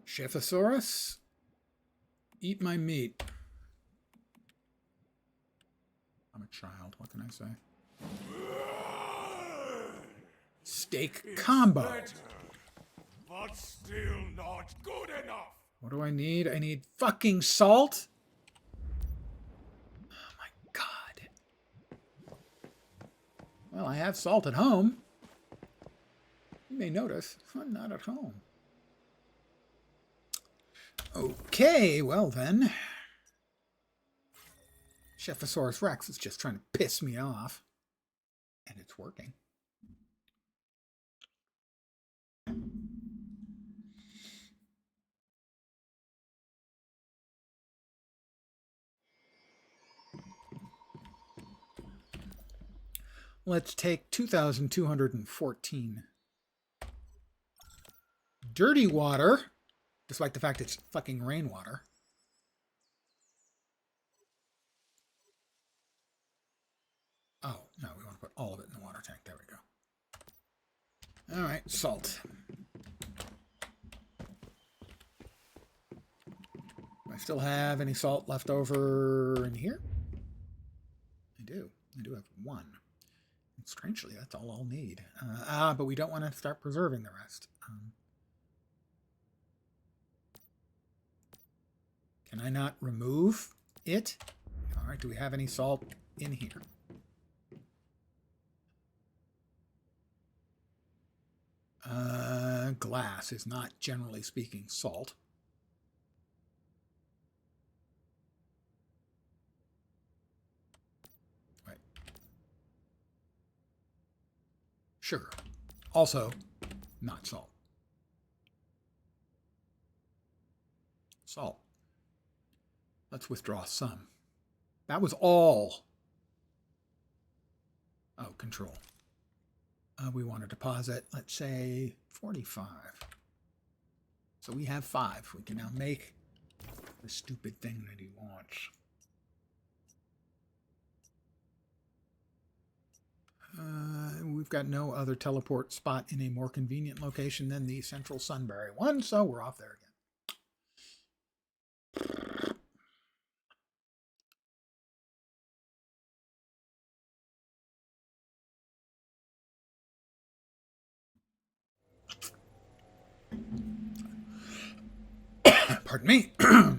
Chephosaurus, eat my meat. I'm a child. What can I say? Steak combo. Better, but still not good enough. What do I need? I need fucking salt. Oh my god. Well, I have salt at home. You may notice I'm not at home. Okay, well then. Chephosaurus Rex is just trying to piss me off. And it's working. Let's take 2,214. Dirty water, despite the fact it's fucking rainwater. Oh, no, we want to put all of it in the water tank. There we go. All right, salt. Do I still have any salt left over in here? I do. I do have 1. And strangely, that's all I'll need. But we don't want to start preserving the rest. Can I not remove it? All right, do we have any salt in here? Glass is not, generally speaking, salt. Right. Sugar. Also, not salt. Salt. Let's withdraw some. That was all. Oh, control. We want to deposit, let's say, 45. So we have 5. We can now make the stupid thing that he wants. We've got no other teleport spot in a more convenient location than the Central Sunbury one, so we're off there again. Pardon me. All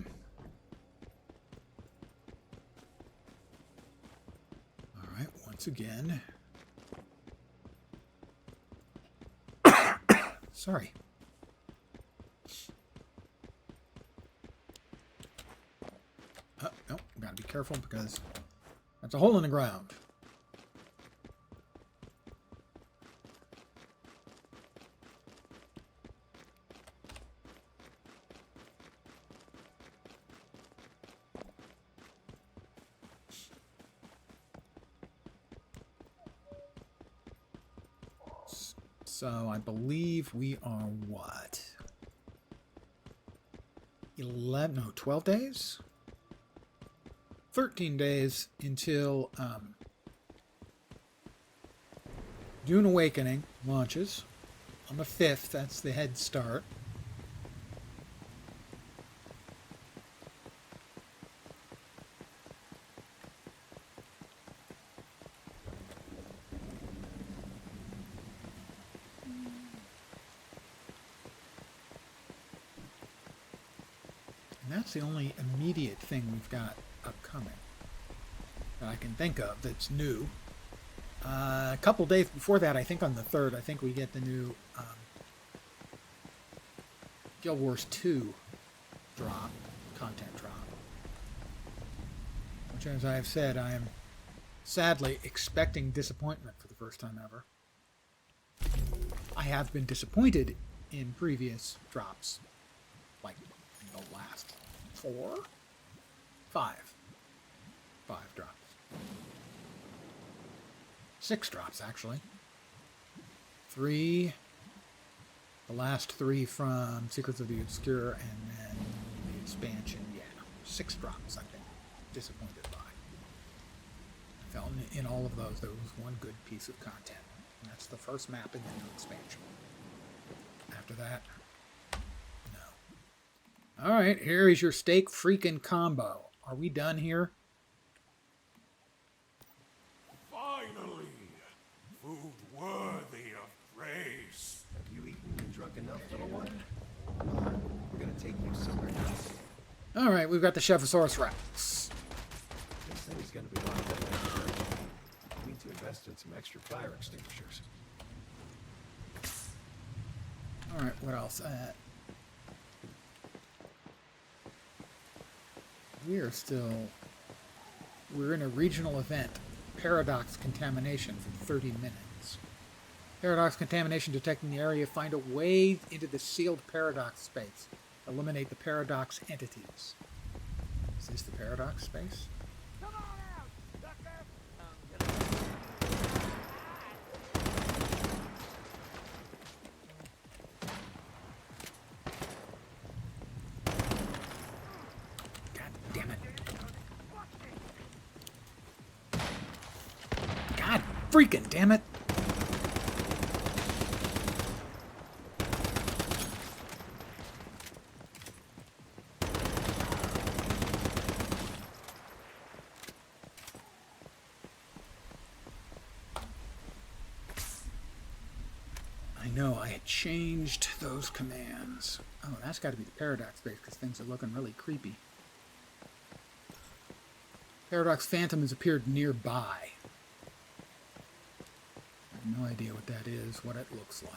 right, once again. Sorry. No, gotta be careful because that's a hole in the ground. So I believe we are what? 12 days? 13 days until Dune Awakening launches on the 5th. That's the head start. That's the only immediate thing we've got upcoming that I can think of that's new. A couple days before that, I think on the 3rd, I think we get the new Guild Wars 2 content drop. Which, as I have said, I am sadly expecting disappointment for the first time ever. I have been disappointed in previous drops, like the last 5 drops. 6 drops, actually. 3, the last 3 from Secrets of the Obscure, and then the expansion, yeah. 6 drops I've been disappointed by. I felt in all of those there was one good piece of content. And that's the first map in the new expansion. After that, no. Alright, here is your steak freaking combo. Are we done here? Finally! Food worthy of praise. Have you eaten and drunk enough, little one? We're gonna take you somewhere nice. Alright, we've got the Chephosaurus Rex. This thing is gonna be locked up. We need to invest in some extra fire extinguishers. Alright, what else? We're in a regional event, Paradox Contamination, for 30 minutes. Paradox Contamination, detecting the area, find a way into the sealed Paradox space. Eliminate the Paradox entities. Is this the Paradox space? God damn it. God freaking damn it. I know, I had changed those commands. Oh, that's got to be the Paradox space because things are looking really creepy. Paradox Phantom has appeared nearby. I have no idea what that is, what it looks like.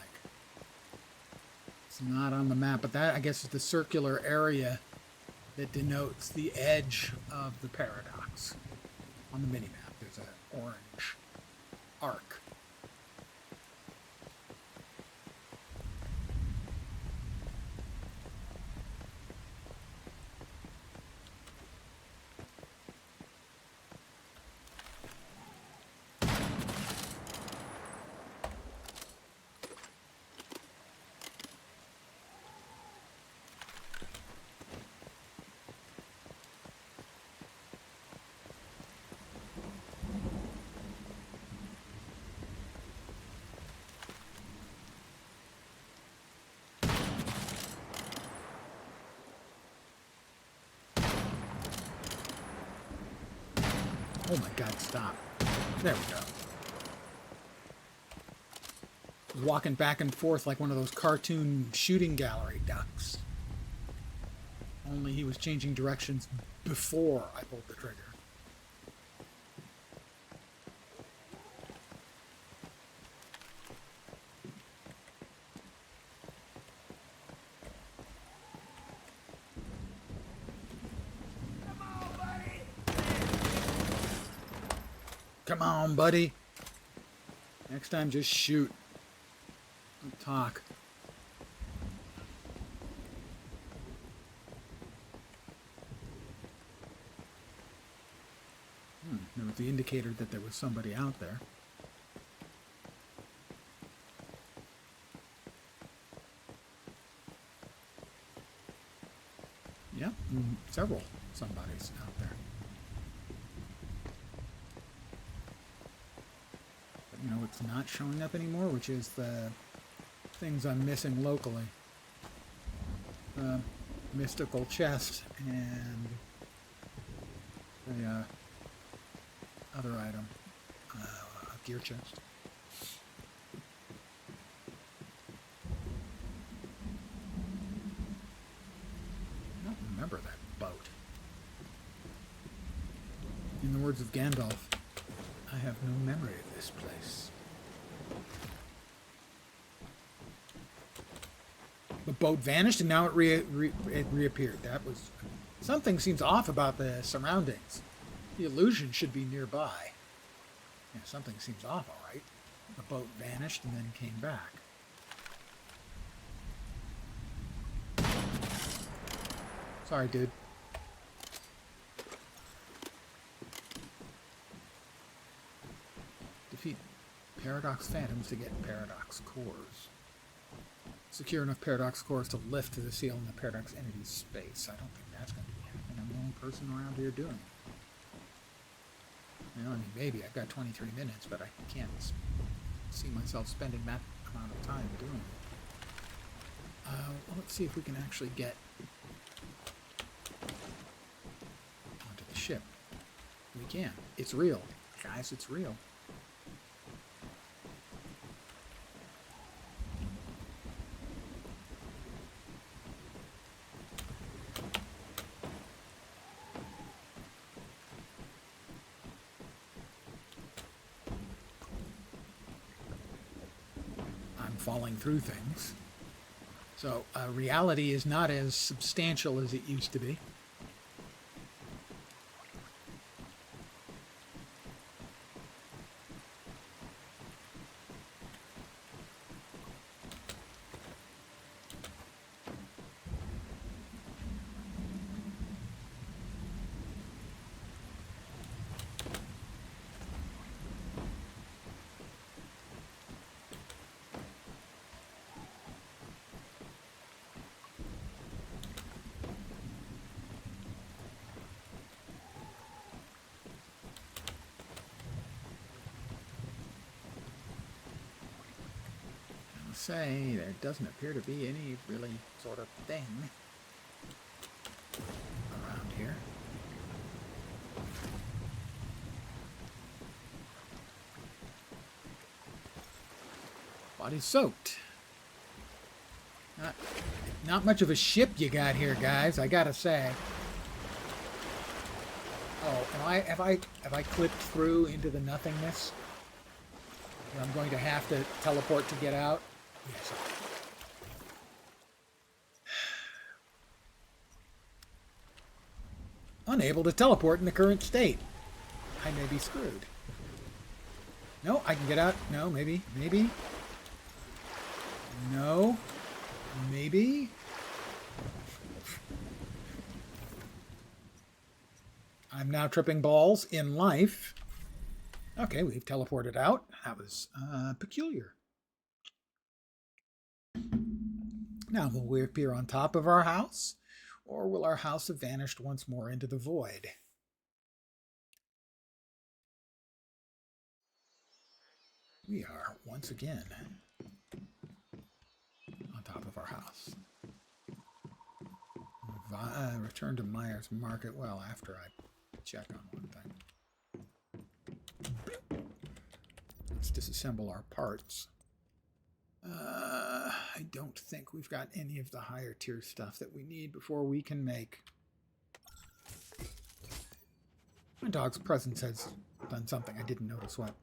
It's not on the map, but that, I guess, is the circular area that denotes the edge of the Paradox. On the minimap, there's an orange arc. Oh my god, stop. There we go. Walking back and forth like one of those cartoon shooting gallery ducks. Only he was changing directions before I pulled the trigger. Come on, buddy. Next time, just shoot. Don't talk. There was the indicator that there was somebody out there. Yep, several somebodies out there. You know, it's not showing up anymore, which is the things I'm missing locally. The mystical chest and the other item, a gear chest. I don't remember that boat. In the words of Gandalf, I have no memory of this place. The boat vanished and now it reappeared. That was... Something seems off about the surroundings. The illusion should be nearby. Yeah, something seems off, all right. The boat vanished and then came back. Sorry, dude. Defeat Paradox Phantoms to get Paradox Cores. Secure enough Paradox Cores to lift to the seal in the Paradox Entity's space. I don't think that's going to be happening. I'm the only person around here doing? You know, I mean, maybe I've got 23 minutes, but I can't see myself spending that amount of time doing it. Well, let's see if we can actually get onto the ship. We can. It's real. Guys, it's real. Falling through things. So reality is not as substantial as it used to be. Say there doesn't appear to be any really sort of thing around here. Body's soaked. Not much of a ship you got here, guys, I gotta say. Oh, have I clipped through into the nothingness? I'm going to have to teleport to get out. Yes. Unable to teleport in the current state. I may be screwed. No, I can get out. No, maybe. Maybe. No. Maybe. I'm now tripping balls in life. Okay, we've teleported out. That was peculiar. Now, will we appear on top of our house, or will our house have vanished once more into the void? We are, once again, on top of our house. Return to Myers Market. Well, after I check on one thing. Let's disassemble our parts. I don't think we've got any of the higher tier stuff that we need before we can make. My dog's presence has done something. I didn't notice what.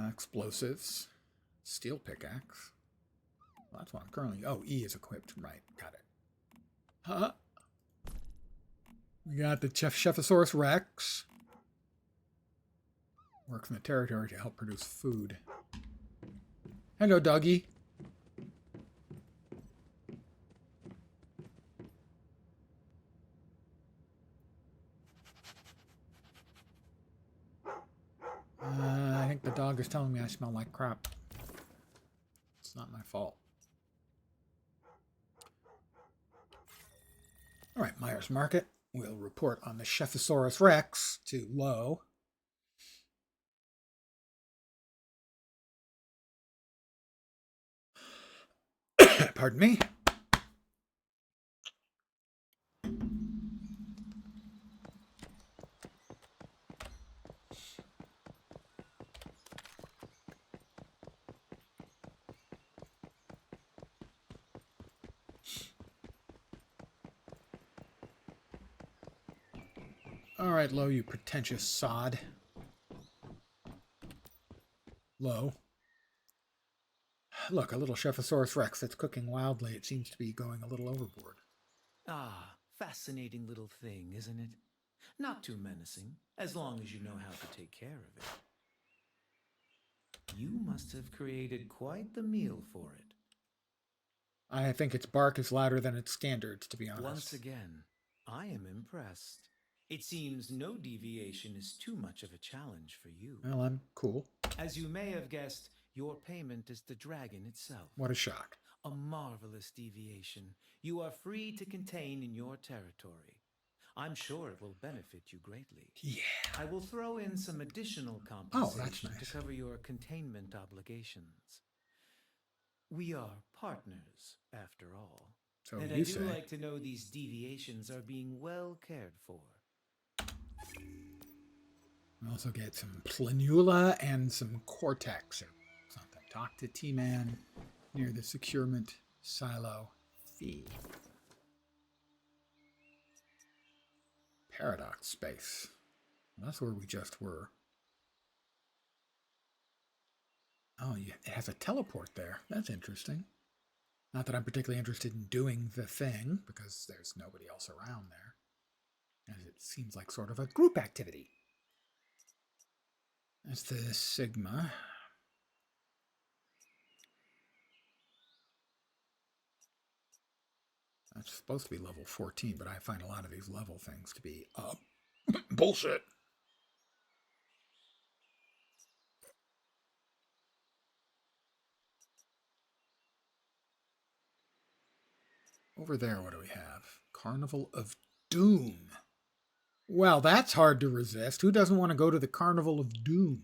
Explosives, steel pickaxe. Well, that's what I'm currently. Oh, E is equipped. Right, got it. Huh? We got the Chephosaurus Rex. Works in the territory to help produce food. Hello, doggy. I think the dog is telling me I smell like crap. It's not my fault. All right, Myers Market. We'll report on the Chephosaurus Rex to Low. Pardon me. All right, Low, you pretentious sod. Low. Look, a little Chephosaurus Rex that's cooking wildly. It seems to be going a little overboard. Ah, fascinating little thing, isn't it? Not too menacing, as long as you know how to take care of it. You must have created quite the meal for it. I think its bark is louder than its standards, to be honest. Once again, I am impressed. It seems no deviation is too much of a challenge for you. Well, I'm cool. As you may have guessed, your payment is the dragon itself. What a shock. A marvelous deviation you are free to contain in your territory. I'm sure it will benefit you greatly. Yeah. I will throw in some additional Oh, compensation that's nice. to cover your containment obligations. We are partners, after all. So And you I do say. like to know these deviations are being well cared for. We also get some planula and some cortex or something. Talk to T-Man near the securement silo fee. Paradox space. That's where we just were. Oh, yeah, it has a teleport there. That's interesting. Not that I'm particularly interested in doing the thing, because there's nobody else around there. As it seems like sort of a group activity. That's the Sigma. That's supposed to be level 14, but I find a lot of these level things to be bullshit. Over there, what do we have? Carnival of Doom. Well, that's hard to resist. Who doesn't want to go to the Carnival of Doom?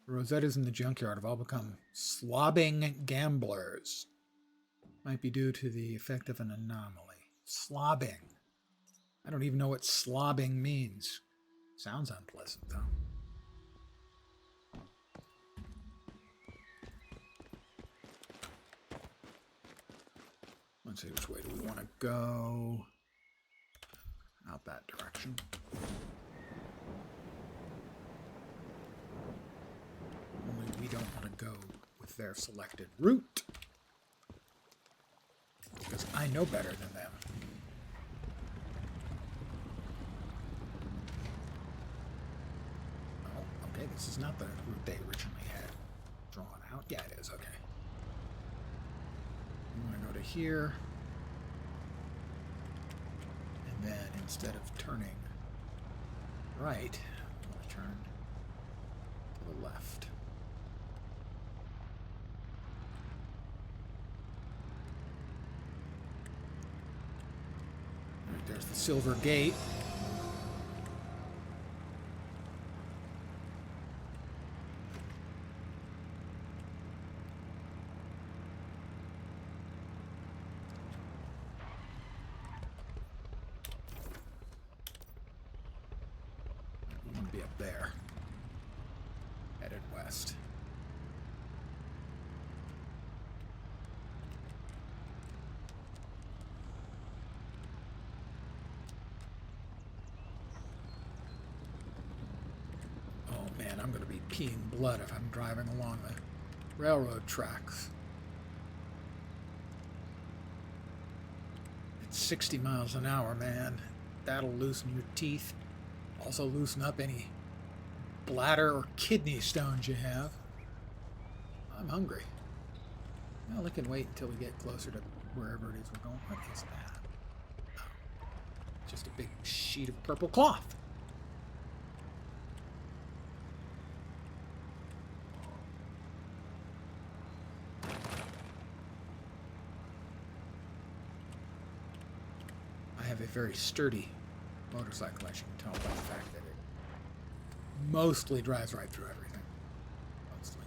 The Rosettas in the junkyard have all become slobbing gamblers. Might be due to the effect of an anomaly. Slobbing. I don't even know what slobbing means. Sounds unpleasant, though. Let's see, which way do we want to go? Out that direction. Only we don't want to go with their selected route. Because I know better than them. Oh, okay, this is not the route they originally had drawn out. Yeah, it is, okay. We want to go to here. And then instead of turning right, we want to turn to the left. All right, there's the Silver Gate. We want to be up there. Headed west. Oh man, I'm going to be peeing blood if I'm driving along the railroad tracks. It's 60 miles an hour, man. That'll loosen your teeth. Also loosen up any bladder or kidney stones you have. I'm hungry. Well, I can wait until we get closer to wherever it is we're going. What is that? Oh, just a big sheet of purple cloth. I have a very sturdy motorcycle, as you can tell by the fact that it mostly drives right through everything. Mostly.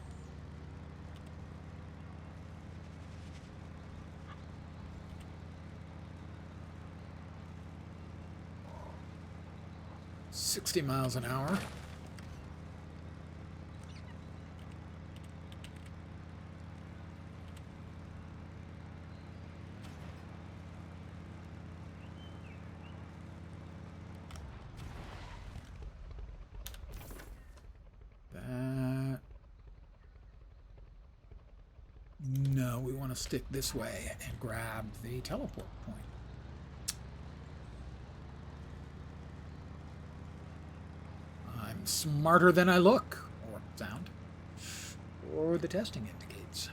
$60 miles an hour. No, we want to stick this way and grab the teleport point. I'm smarter than I look, or sound, or the testing indicates.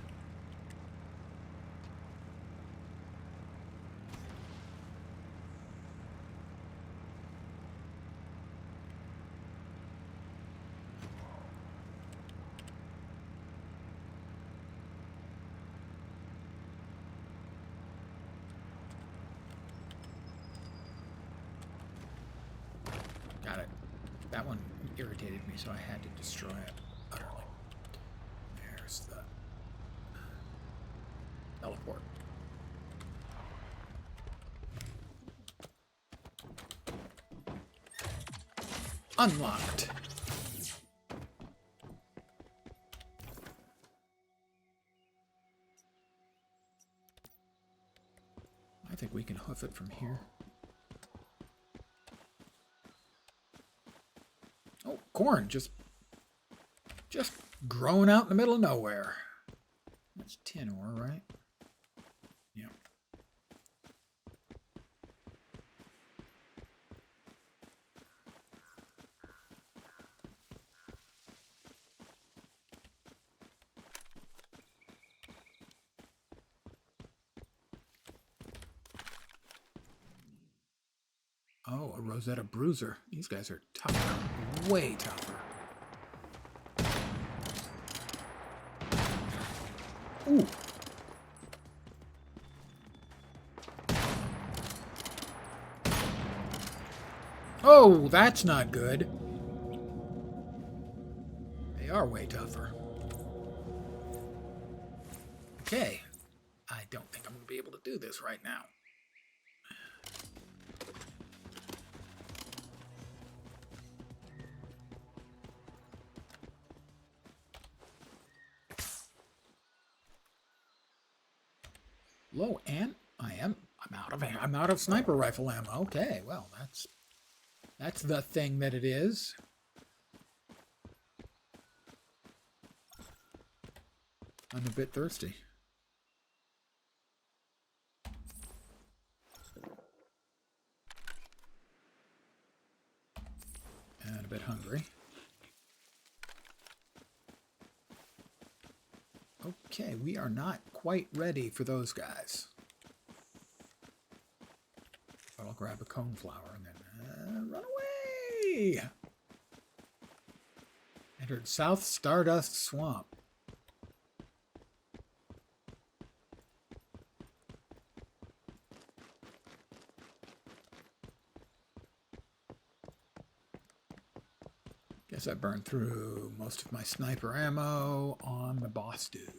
Got it. That one irritated me, so I had to destroy it utterly. There's the teleport. Unlocked. I think we can hoof it from here. Oh, corn just growing out in the middle of nowhere. That's tin ore, right? Yeah. Oh, a Rosetta Bruiser. These guys are tougher. Way tougher. Ooh. Oh, that's not good. They are way tougher. Okay. I don't think I'm going to be able to do this right now. Low, and I'm out of sniper rifle ammo. Okay, well, that's the thing that it is. I'm a bit thirsty. And a bit hungry. Okay, we are not quite ready for those guys. But I'll grab a coneflower and then run away! Entered South Stardust Swamp. Guess I burned through most of my sniper ammo on the boss dude.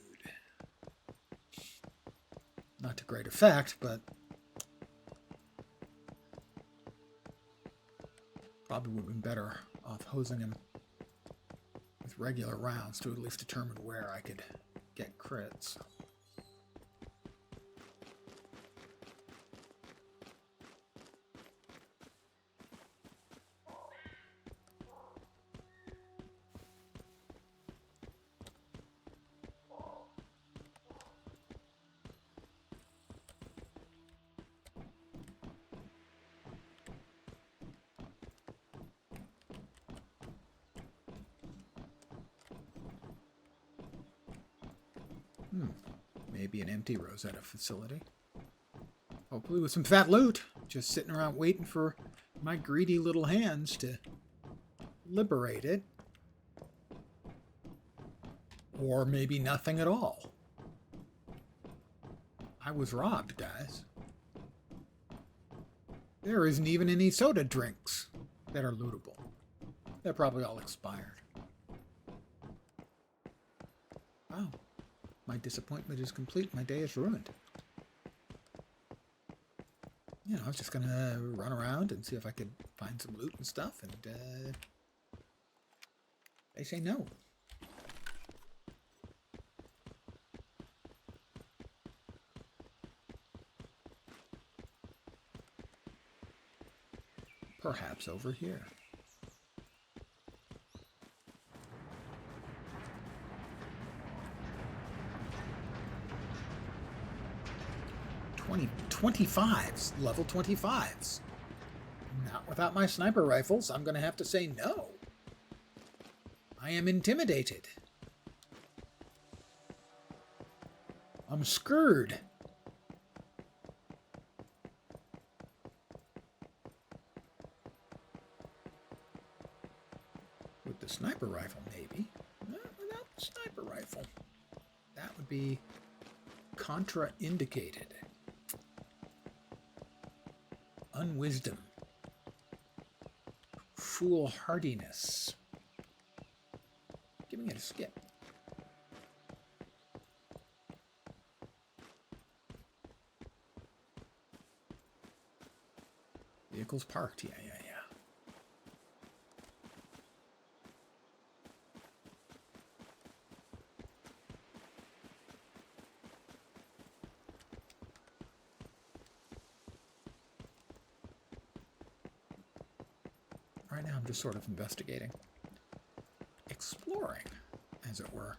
Not to great effect, but probably would have been better off hosing him with regular rounds to at least determine where I could get crits. Maybe an empty Rosetta facility. Hopefully with some fat loot. Just sitting around waiting for my greedy little hands to liberate it. Or maybe nothing at all. I was robbed, guys. There isn't even any soda drinks that are lootable. They're probably all expired. Wow. My disappointment is complete. My day is ruined. You know, I was just going to run around and see if I could find some loot and stuff, and they say no. Perhaps over here. $25s, level 25s. Not without my sniper rifles. I'm going to have to say no. I am intimidated. I'm scared. With the sniper rifle, maybe. Not without the sniper rifle. That would be contraindicated. Unwisdom. Foolhardiness. Giving it a skip. Vehicles parked. Yeah. Right now I'm just sort of investigating. Exploring, as it were.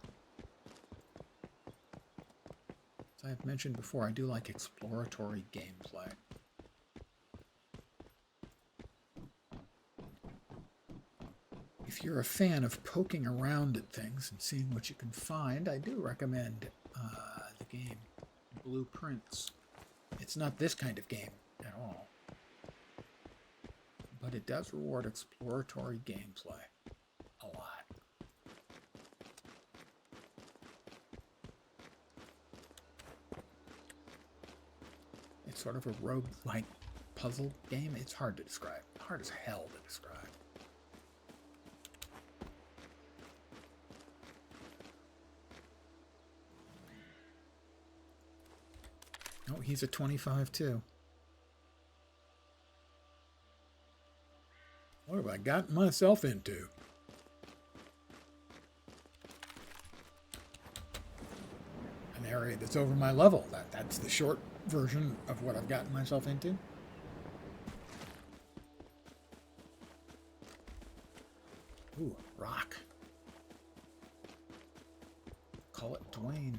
As I've mentioned before, I do like exploratory gameplay. If you're a fan of poking around at things and seeing what you can find, I do recommend the game Blueprints. It's not this kind of game at all, but it does reward exploratory gameplay a lot. It's sort of a roguelike puzzle game. It's hard to describe. Hard as hell to describe. Oh, he's a 25 too. What have I gotten myself into? An area that's over my level. That's the short version of what I've gotten myself into. Ooh, rock. Call it Dwayne.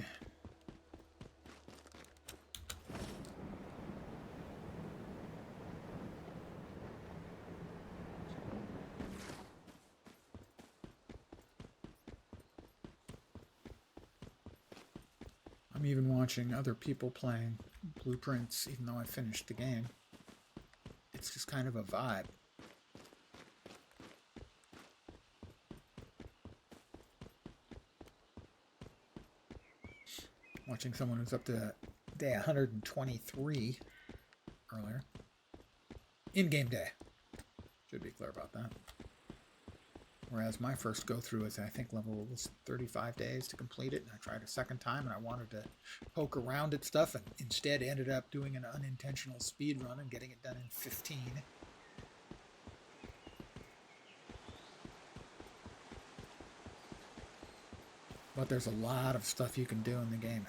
I'm even watching other people playing Blueprints, even though I finished the game. It's just kind of a vibe. Watching someone who's up to day 123 earlier. In-game day. Should be clear about that. Whereas my first go-through is, I think, level was 35 days to complete it. And I tried a second time, and I wanted to poke around at stuff, and instead ended up doing an unintentional speed run and getting it done in 15. But there's a lot of stuff you can do in the game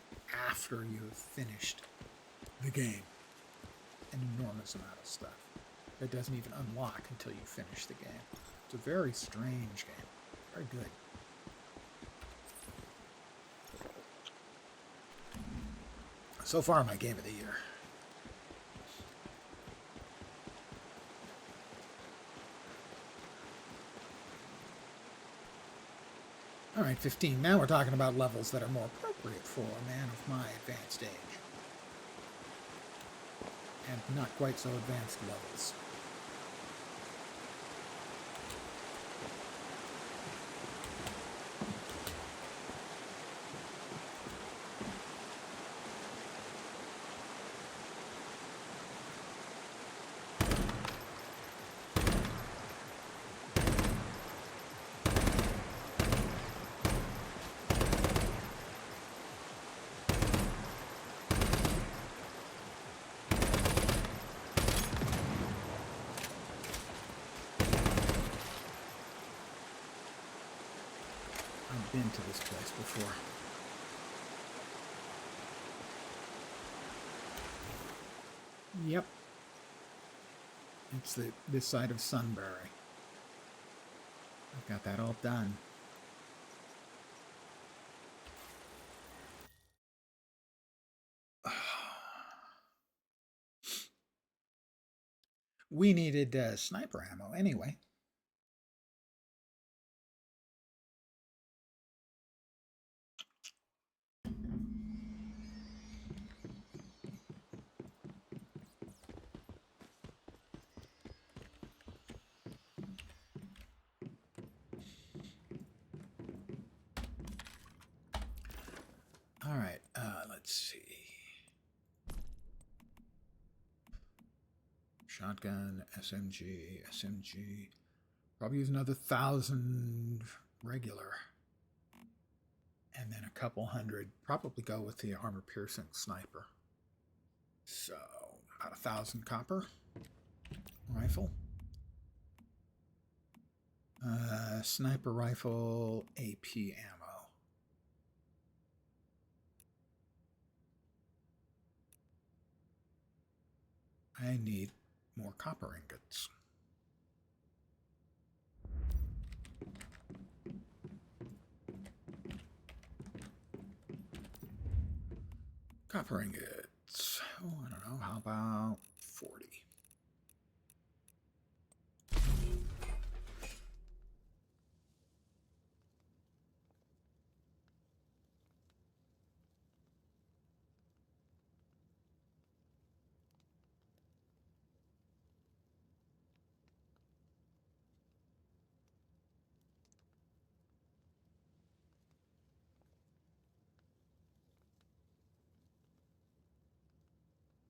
after you have finished the game. An enormous amount of stuff that doesn't even unlock until you finish the game. It's a very strange game. Very good. So far, my game of the year. All right, 15. Now we're talking about levels that are more appropriate for a man of my advanced age. And not quite so advanced levels. I've been to this place before. Yep. It's this side of Sunbury. I've got that all done. We needed sniper ammo anyway. All right, let's see. Shotgun, SMG. Probably use another 1,000 regular. And then a couple hundred. Probably go with the armor-piercing sniper. So, about 1,000 copper. Rifle. Sniper rifle, AP ammo. I need more copper ingots. Copper ingots. Oh, I don't know. How about 40?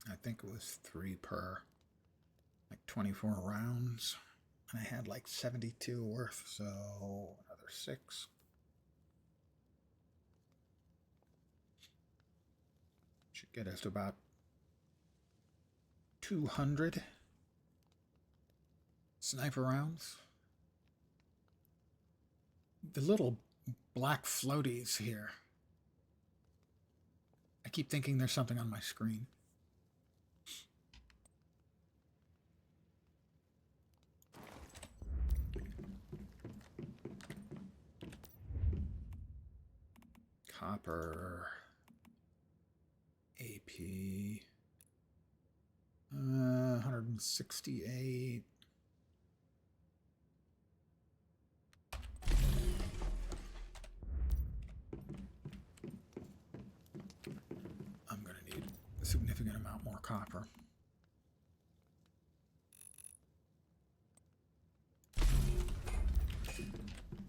I think it was 3 per, like 24 rounds. And I had like 72 worth, so another 6. Should get us to about 200 sniper rounds. The little black floaties here. I keep thinking there's something on my screen. Copper, AP, 168. I'm going to need a significant amount more copper.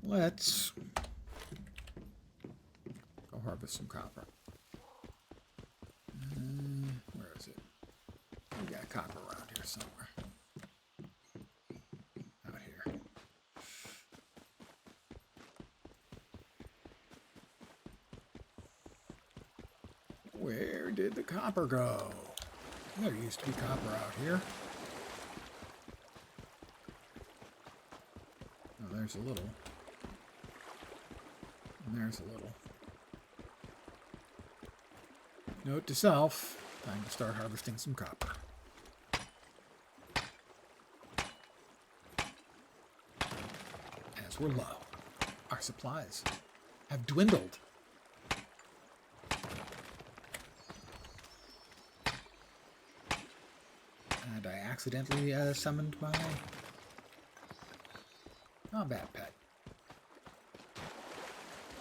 Let's go harvest some copper. Where is it? We got copper around here somewhere. Out here. Where did the copper go? There used to be copper out here. Oh, there's a little. And there's a little. Note to self, time to start harvesting some copper. As we're low, our supplies have dwindled. And I accidentally summoned my combat pet.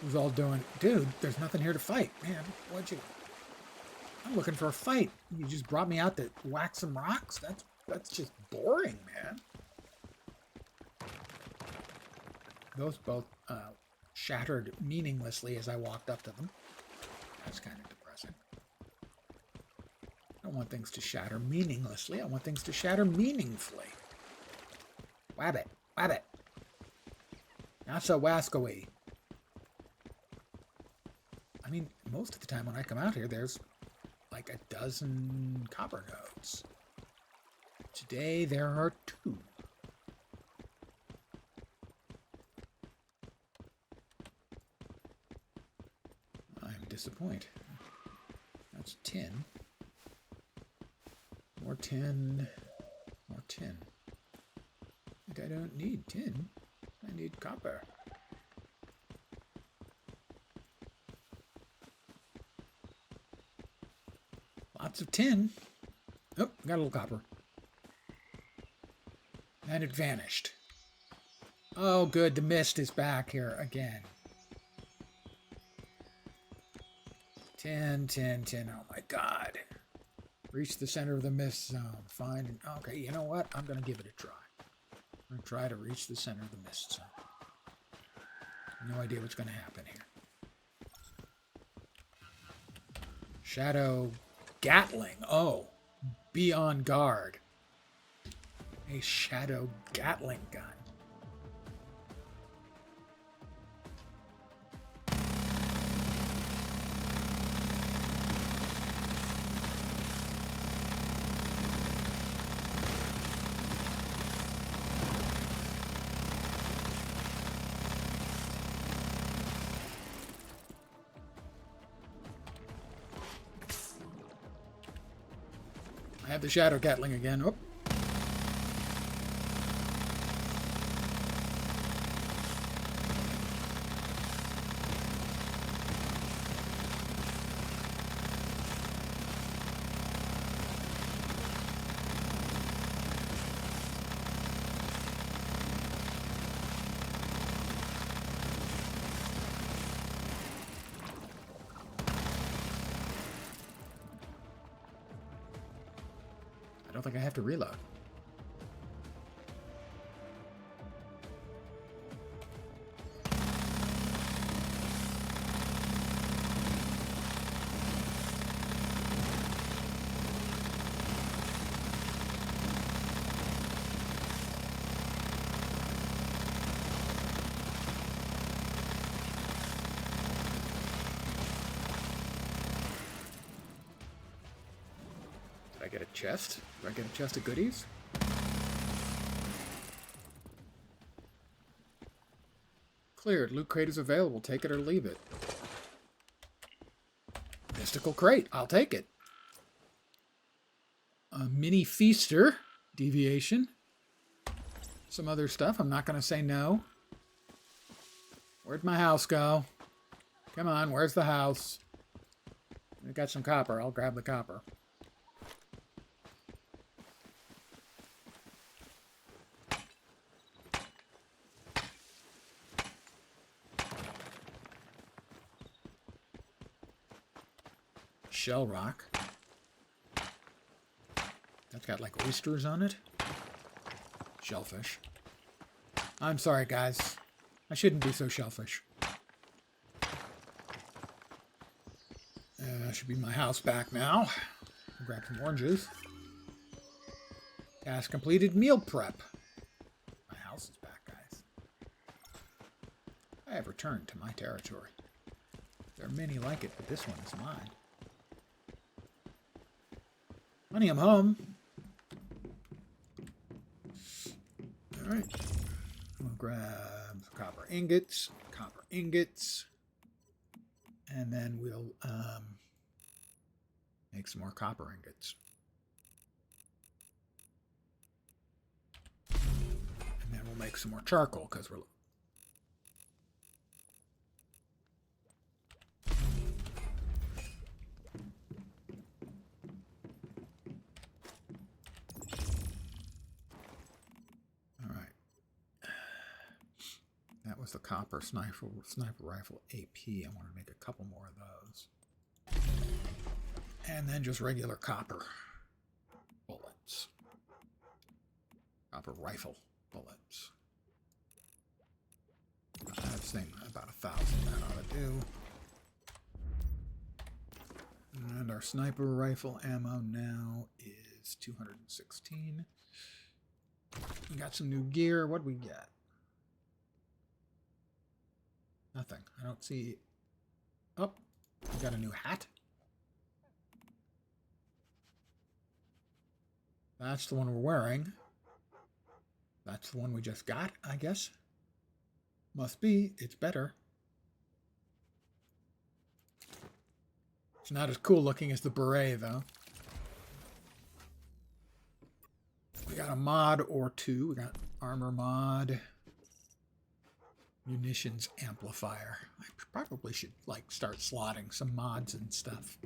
Who's all doing, dude, there's nothing here to fight. Man, what'd you... I'm looking for a fight. You just brought me out to whack some rocks? That's just boring, man. Those both shattered meaninglessly as I walked up to them. That's kind of depressing. I don't want things to shatter meaninglessly. I want things to shatter meaningfully. Wabbit. Wabbit. Not so wascoey. I mean, most of the time when I come out here, there's like a dozen copper nodes. Today there are 2. I'm disappointed. That's 10. More 10. More 10. I think I don't need 10. I need copper. Lots of tin. Oh, got a little copper. And it vanished. Oh, good. The mist is back here again. 10, 10, 10. Oh, my God. Reach the center of the mist zone. Find... Okay, you know what? I'm going to give it a try. I'm going to try to reach the center of the mist zone. No idea what's going to happen here. Shadow Gatling. Oh, be on guard. A Shadow Gatling gun. I have the Shadow Gatling again. Oh. I don't think I have to reload. Did I get a chest? Do I get a chest of goodies? Cleared. Loot crate is available. Take it or leave it. Mystical crate. I'll take it. A mini feaster. Deviation. Some other stuff. I'm not going to say no. Where'd my house go? Come on. Where's the house? I got some copper. I'll grab the copper. Shell rock. That's got like oysters on it. Shellfish. I'm sorry, guys. I shouldn't be so shellfish. Should be my house back now. I'll grab some oranges. Task completed. Meal prep. My house is back, guys. I have returned to my territory. There are many like it, but this one is mine. Money, I'm home. Alright. We'll grab copper ingots. And then we'll make some more copper ingots. And then we'll make some more charcoal because we're... That was the copper sniper rifle AP. I want to make a couple more of those. And then just regular copper bullets. Copper rifle bullets. This thing, about 1,000 that ought to do. And our sniper rifle ammo now is 216. We got some new gear. What do we get? Nothing. I don't see... Oh, we got a new hat. That's the one we're wearing. That's the one we just got, I guess. Must be. It's better. It's not as cool looking as the beret, though. We got a mod or two. We got armor mod. Munitions amplifier. I probably should like start slotting some mods and stuff.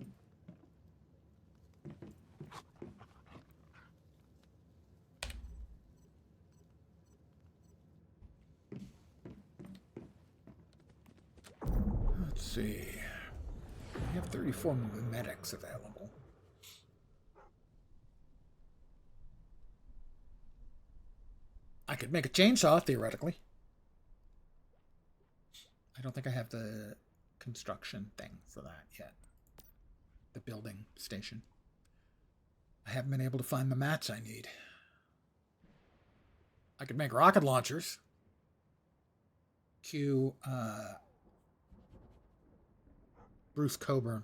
Let's see. We have 34 medics available. I could make a chainsaw, theoretically. I don't think I have the construction thing for that yet. the building station. I haven't been able to find the mats I need. I could make rocket launchers. Cue Bruce Coburn.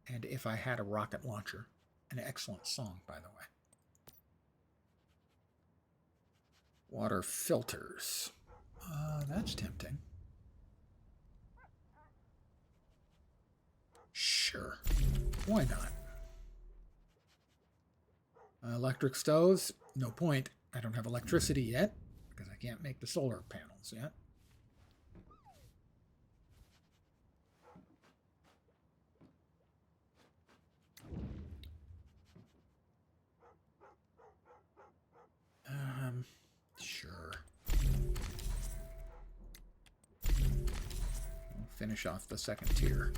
And If I Had a Rocket Launcher. An excellent song, by the way. Water filters. That's tempting. Sure. Why not? Electric stoves? No point. I don't have electricity yet because I can't make the solar panels yet. Sure. We'll finish off the second tier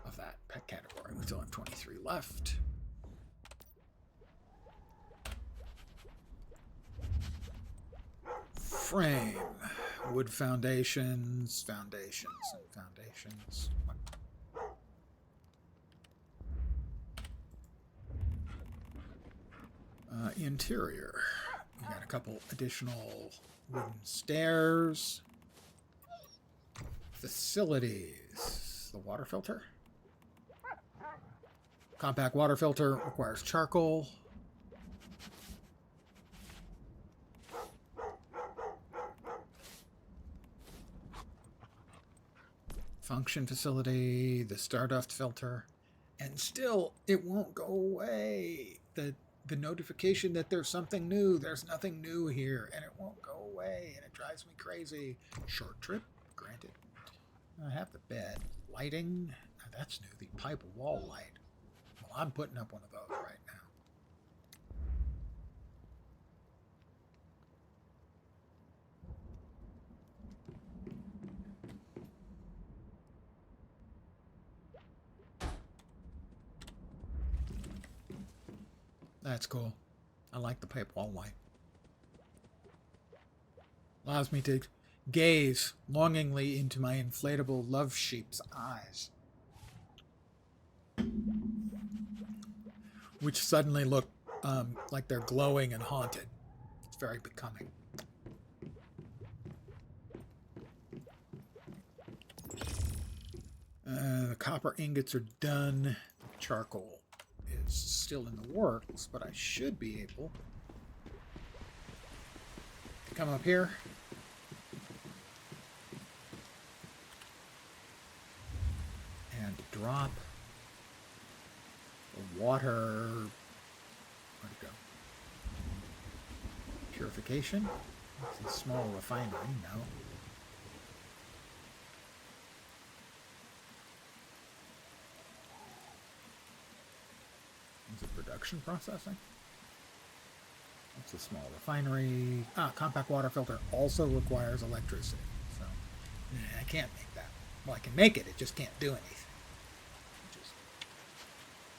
of that pet category. We still have 23 left. Frame. Wood foundations, foundations, and foundations. Interior. We got a couple additional wooden stairs. Facilities. The water filter. Compact water filter requires charcoal. Function facility, the Stardust filter. And still, it won't go away. The notification that there's something new. There's nothing new here, and it won't go away, and it drives me crazy. Short trip, granted. I have the bed. Lighting, that's new. The pipe wall light. Well, I'm putting up one of those right now. That's cool. I like the pipe wall light. Allows me to gaze longingly into my inflatable love sheep's eyes, which suddenly look like they're glowing and haunted. It's very becoming. The copper ingots are done. Charcoal is still in the works, but I should be able to come up here and drop the water. Where'd it go? Purification? It's a small refinery, no. Is it production processing? It's a small refinery. Compact water filter also requires electricity. So, I can't make that. Well, I can make it, it just can't do anything. Which is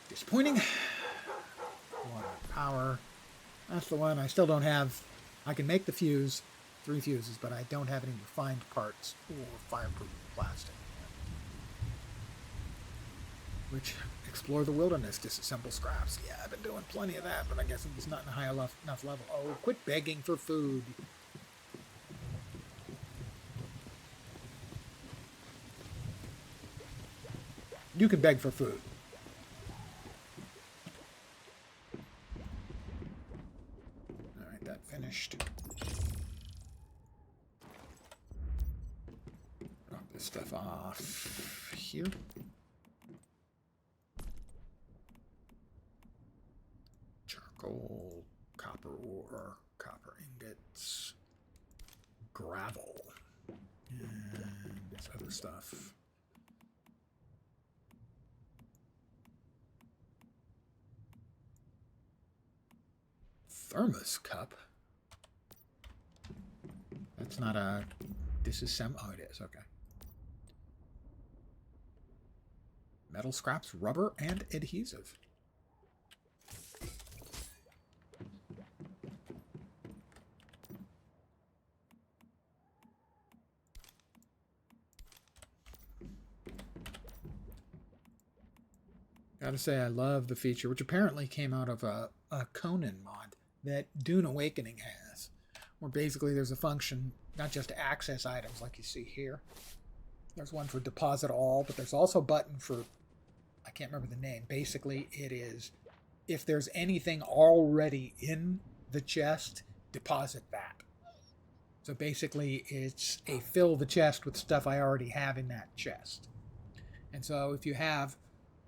disappointing. Water power. That's the one I still don't have. I can make the fuse, 3 fuses, but I don't have any refined parts or fireproof plastic. Which, explore the wilderness, disassemble scraps. Yeah, I've been doing plenty of that, but I guess it's not in a high enough level. Oh, quit begging for food. You can beg for food. Alright, that finished. Drop this stuff off here. Charcoal, copper ore, copper ingots, gravel, and this other stuff. Thermos cup? That's not a disassemble. Oh, it is. Okay. Metal scraps, rubber, and adhesive. Gotta say, I love the feature, which apparently came out of a Conan mod that Dune Awakening has, where basically there's a function not just to access items like you see here. There's one for deposit all, but there's also a button for, I can't remember the name. Basically, it is if there's anything already in the chest, deposit that. So basically, it's a fill the chest with stuff I already have in that chest. And so if you have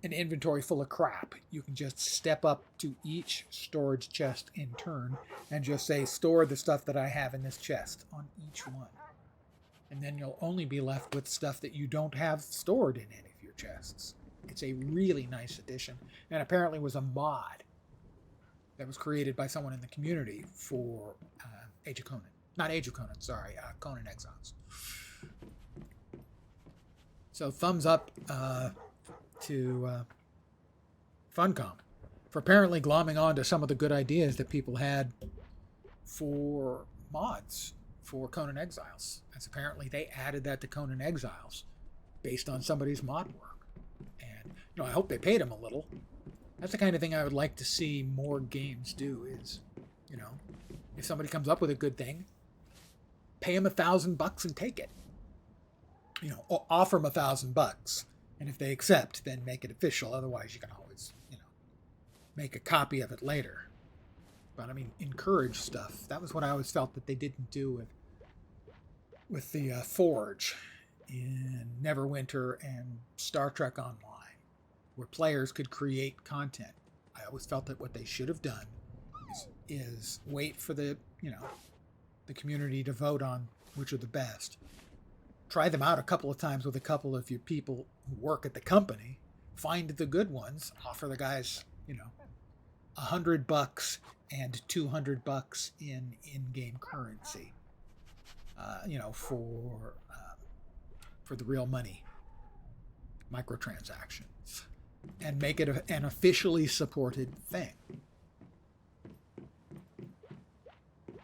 an inventory full of crap, you can just step up to each storage chest in turn and just say, store the stuff that I have in this chest on each one. And then you'll only be left with stuff that you don't have stored in any of your chests. It's a really nice addition, and apparently was a mod that was created by someone in the community for Age of Conan. Not Age of Conan, sorry, Conan Exiles. So thumbs up to Funcom for apparently glomming on to some of the good ideas that people had for mods for Conan Exiles. As apparently they added that to Conan Exiles based on somebody's mod work. And I hope they paid him a little. That's the kind of thing I would like to see more games do is, if somebody comes up with a good thing, pay him $1,000 and take it. Offer them $1,000. And if they accept, then make it official. Otherwise, you can always, make a copy of it later. But I mean, encourage stuff. That was what I always felt that they didn't do with the Forge in Neverwinter and Star Trek Online, where players could create content. I always felt that what they should have done is wait for the community to vote on which are the best. Try them out a couple of times with a couple of your people who work at the company. Find the good ones. Offer the guys, $100 and $200 in in-game currency. For the real money, microtransactions, and make it an officially supported thing.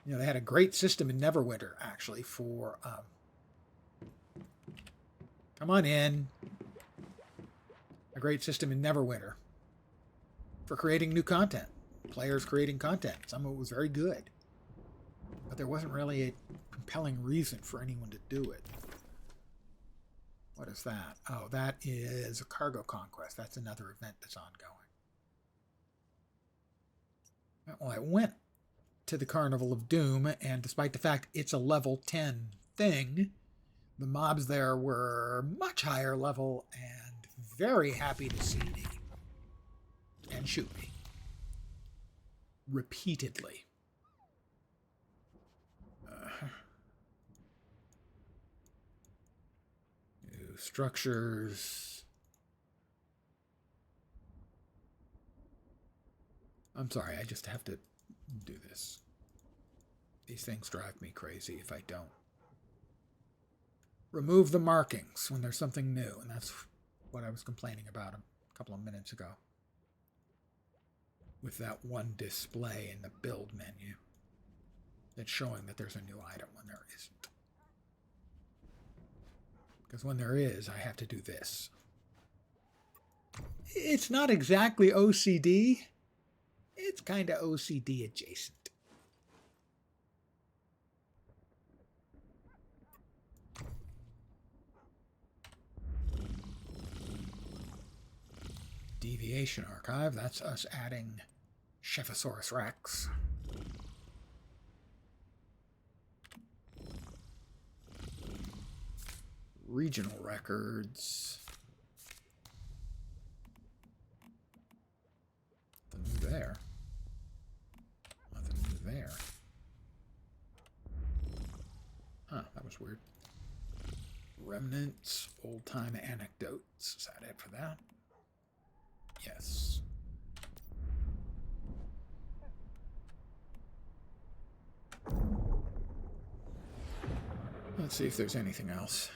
They had a great system in Neverwinter actually for. Come on in. A great system in Neverwinter for creating new content. Players creating content. Some of it was very good. But there wasn't really a compelling reason for anyone to do it. What is that? Oh, that is a cargo conquest. That's another event that's ongoing. Well, I went to the Carnival of Doom, and despite the fact it's a level 10 thing, the mobs there were much higher level and very happy to see me and shoot me repeatedly. New structures. I'm sorry, I just have to do this. These things drive me crazy if I don't. Remove the markings when there's something new, and that's what I was complaining about a couple of minutes ago with that one display in the build menu that's showing that there's a new item when there isn't. Because when there is, I have to do this. It's not exactly OCD. It's kind of OCD adjacent. Deviation archive, that's us adding Scephosaurus Rex. Regional records. Nothing new there. Nothing new there. Huh, that was weird. Remnants, old-time anecdotes. Is that it for that? Yes. Let's see if there's anything else.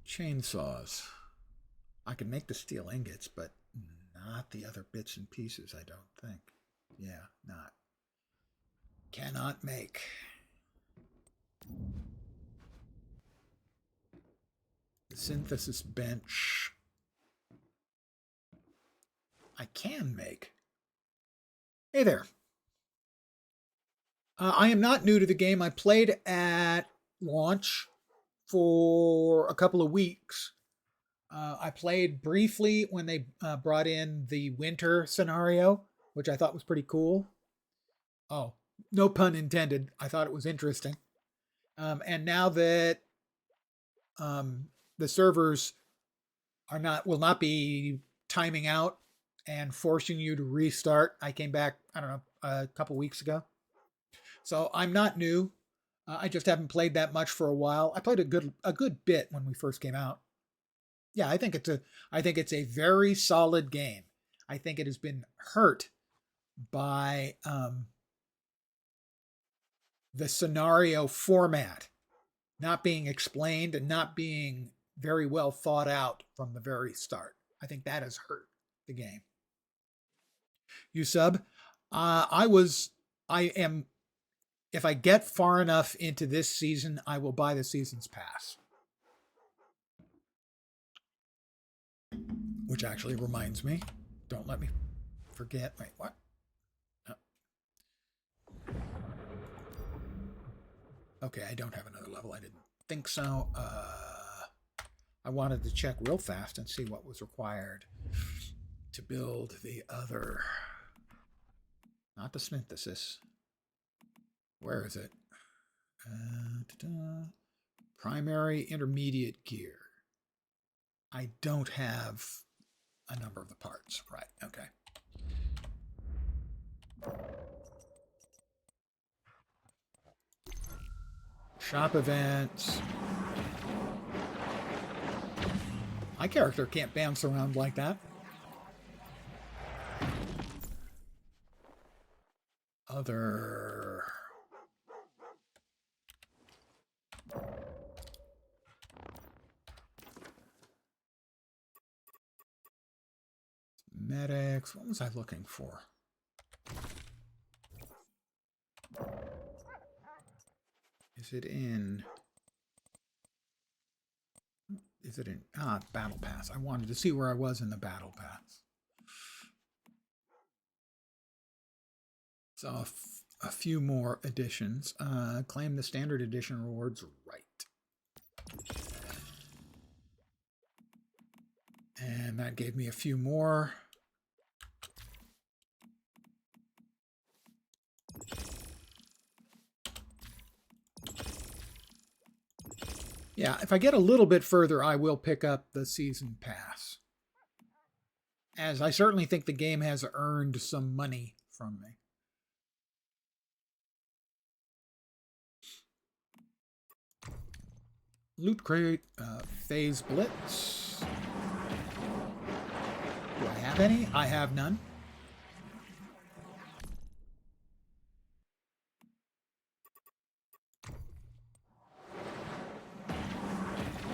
Chainsaws. I can make the steel ingots, but not the other bits and pieces, I don't think. Yeah, not. Cannot make. Synthesis bench I can make. Hey there. I am not new to the game. I played at launch for a couple of weeks. I played briefly when they brought in the winter scenario, which I thought was pretty cool. Oh, no pun intended. I thought it was interesting. And now that the servers will not be timing out and forcing you to restart. I came back, I don't know, a couple weeks ago. So I'm not new. I just haven't played that much for a while. I played a good bit when we first came out. Yeah, I think it's a very solid game. I think it has been hurt by the scenario format not being explained and not being very well thought out from the very start. I think that has hurt the game. You sub, I am, if I get far enough into this season, I will buy the season's pass. Which actually reminds me, don't let me forget. Wait, what? No. Okay, I don't have another level. I didn't think so. I wanted to check real fast and see what was required to build the other, not the synthesis. Where is it? Primary intermediate gear. I don't have a number of the parts. Right, okay. Shop events. My character can't bounce around like that. Other... medics. What was I looking for? Is it in... Battle Pass. I wanted to see where I was in the Battle Pass. So a few more editions. Claim the standard edition rewards right. And that gave me a few more. Yeah, if I get a little bit further, I will pick up the season pass. As I certainly think the game has earned some money from me. Loot crate, phase blitz. Do I have any? I have none.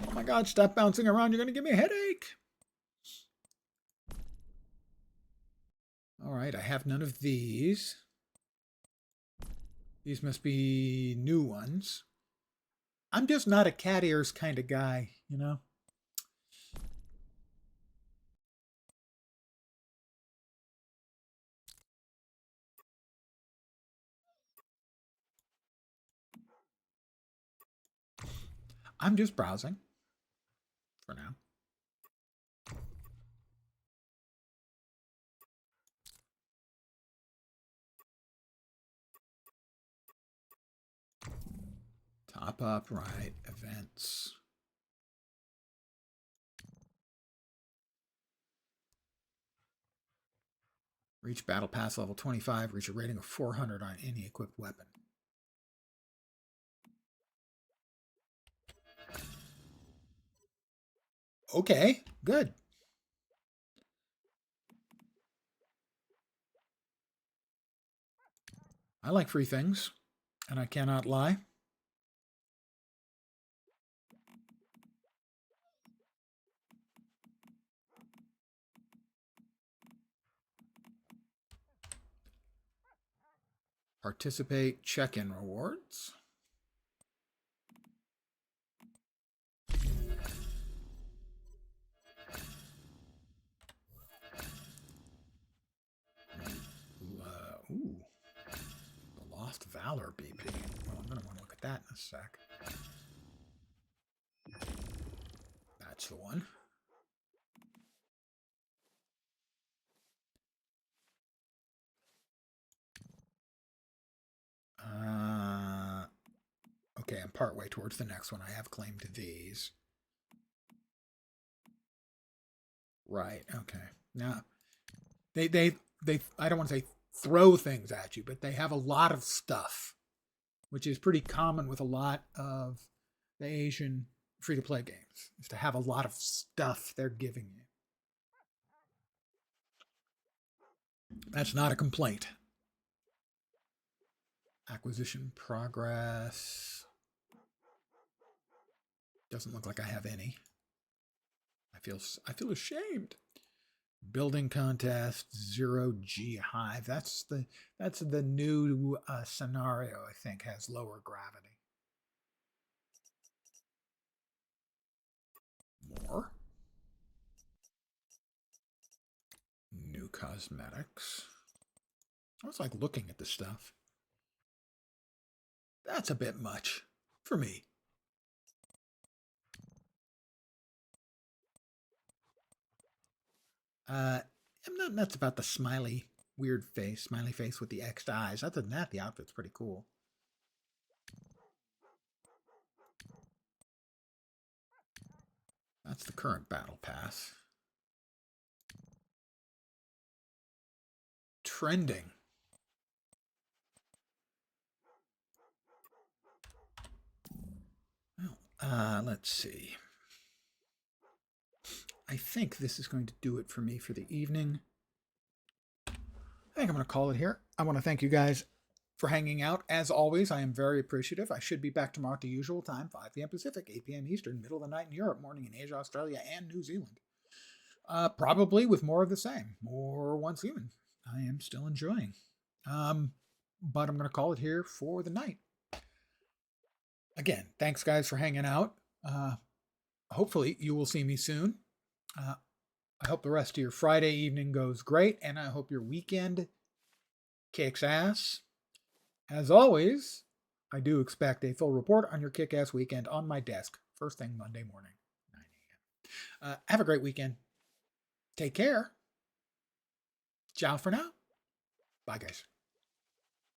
Oh my God, stop bouncing around. You're going to give me a headache. All right, I have none of these. These must be new ones. I'm just not a cat ears kind of guy, you know? I'm just browsing for now. Top up, right, events. Reach battle pass level 25, reach a rating of 400 on any equipped weapon. Okay, good. I like free things, and I cannot lie. Participate, check-in rewards. Valor BP. Well, I'm going to want to look at that in a sec. That's the one. Okay, I'm partway towards the next one. I have claim to these. Right, okay. Now, they I don't want to say throw things at you, but they have a lot of stuff, which is pretty common with a lot of the Asian free-to-play games, is to have a lot of stuff they're giving you. That's not a complaint. Acquisition progress. Doesn't look like I have any. I feel ashamed. Building contest, 0G hive. That's the new scenario, I think, has lower gravity. More. New cosmetics. I was like looking at the stuff. That's a bit much for me. I'm not nuts about the smiley face with the X'd eyes. Other than that, the outfit's pretty cool. That's the current battle pass. Trending. Well, let's see. I think this is going to do it for me for the evening. I think I'm going to call it here. I want to thank you guys for hanging out. As always, I am very appreciative. I should be back tomorrow at the usual time, 5 p.m. Pacific, 8 p.m. Eastern, middle of the night in Europe, morning in Asia, Australia, and New Zealand. Probably with more of the same, more Once Human. I am still enjoying. But I'm going to call it here for the night. Again, thanks guys for hanging out. Hopefully you will see me soon. I hope the rest of your Friday evening goes great, and I hope your weekend kicks ass. As always, I do expect a full report on your kick-ass weekend on my desk, first thing Monday morning, 9 a.m. Have a great weekend. Take care. Ciao for now. Bye, guys.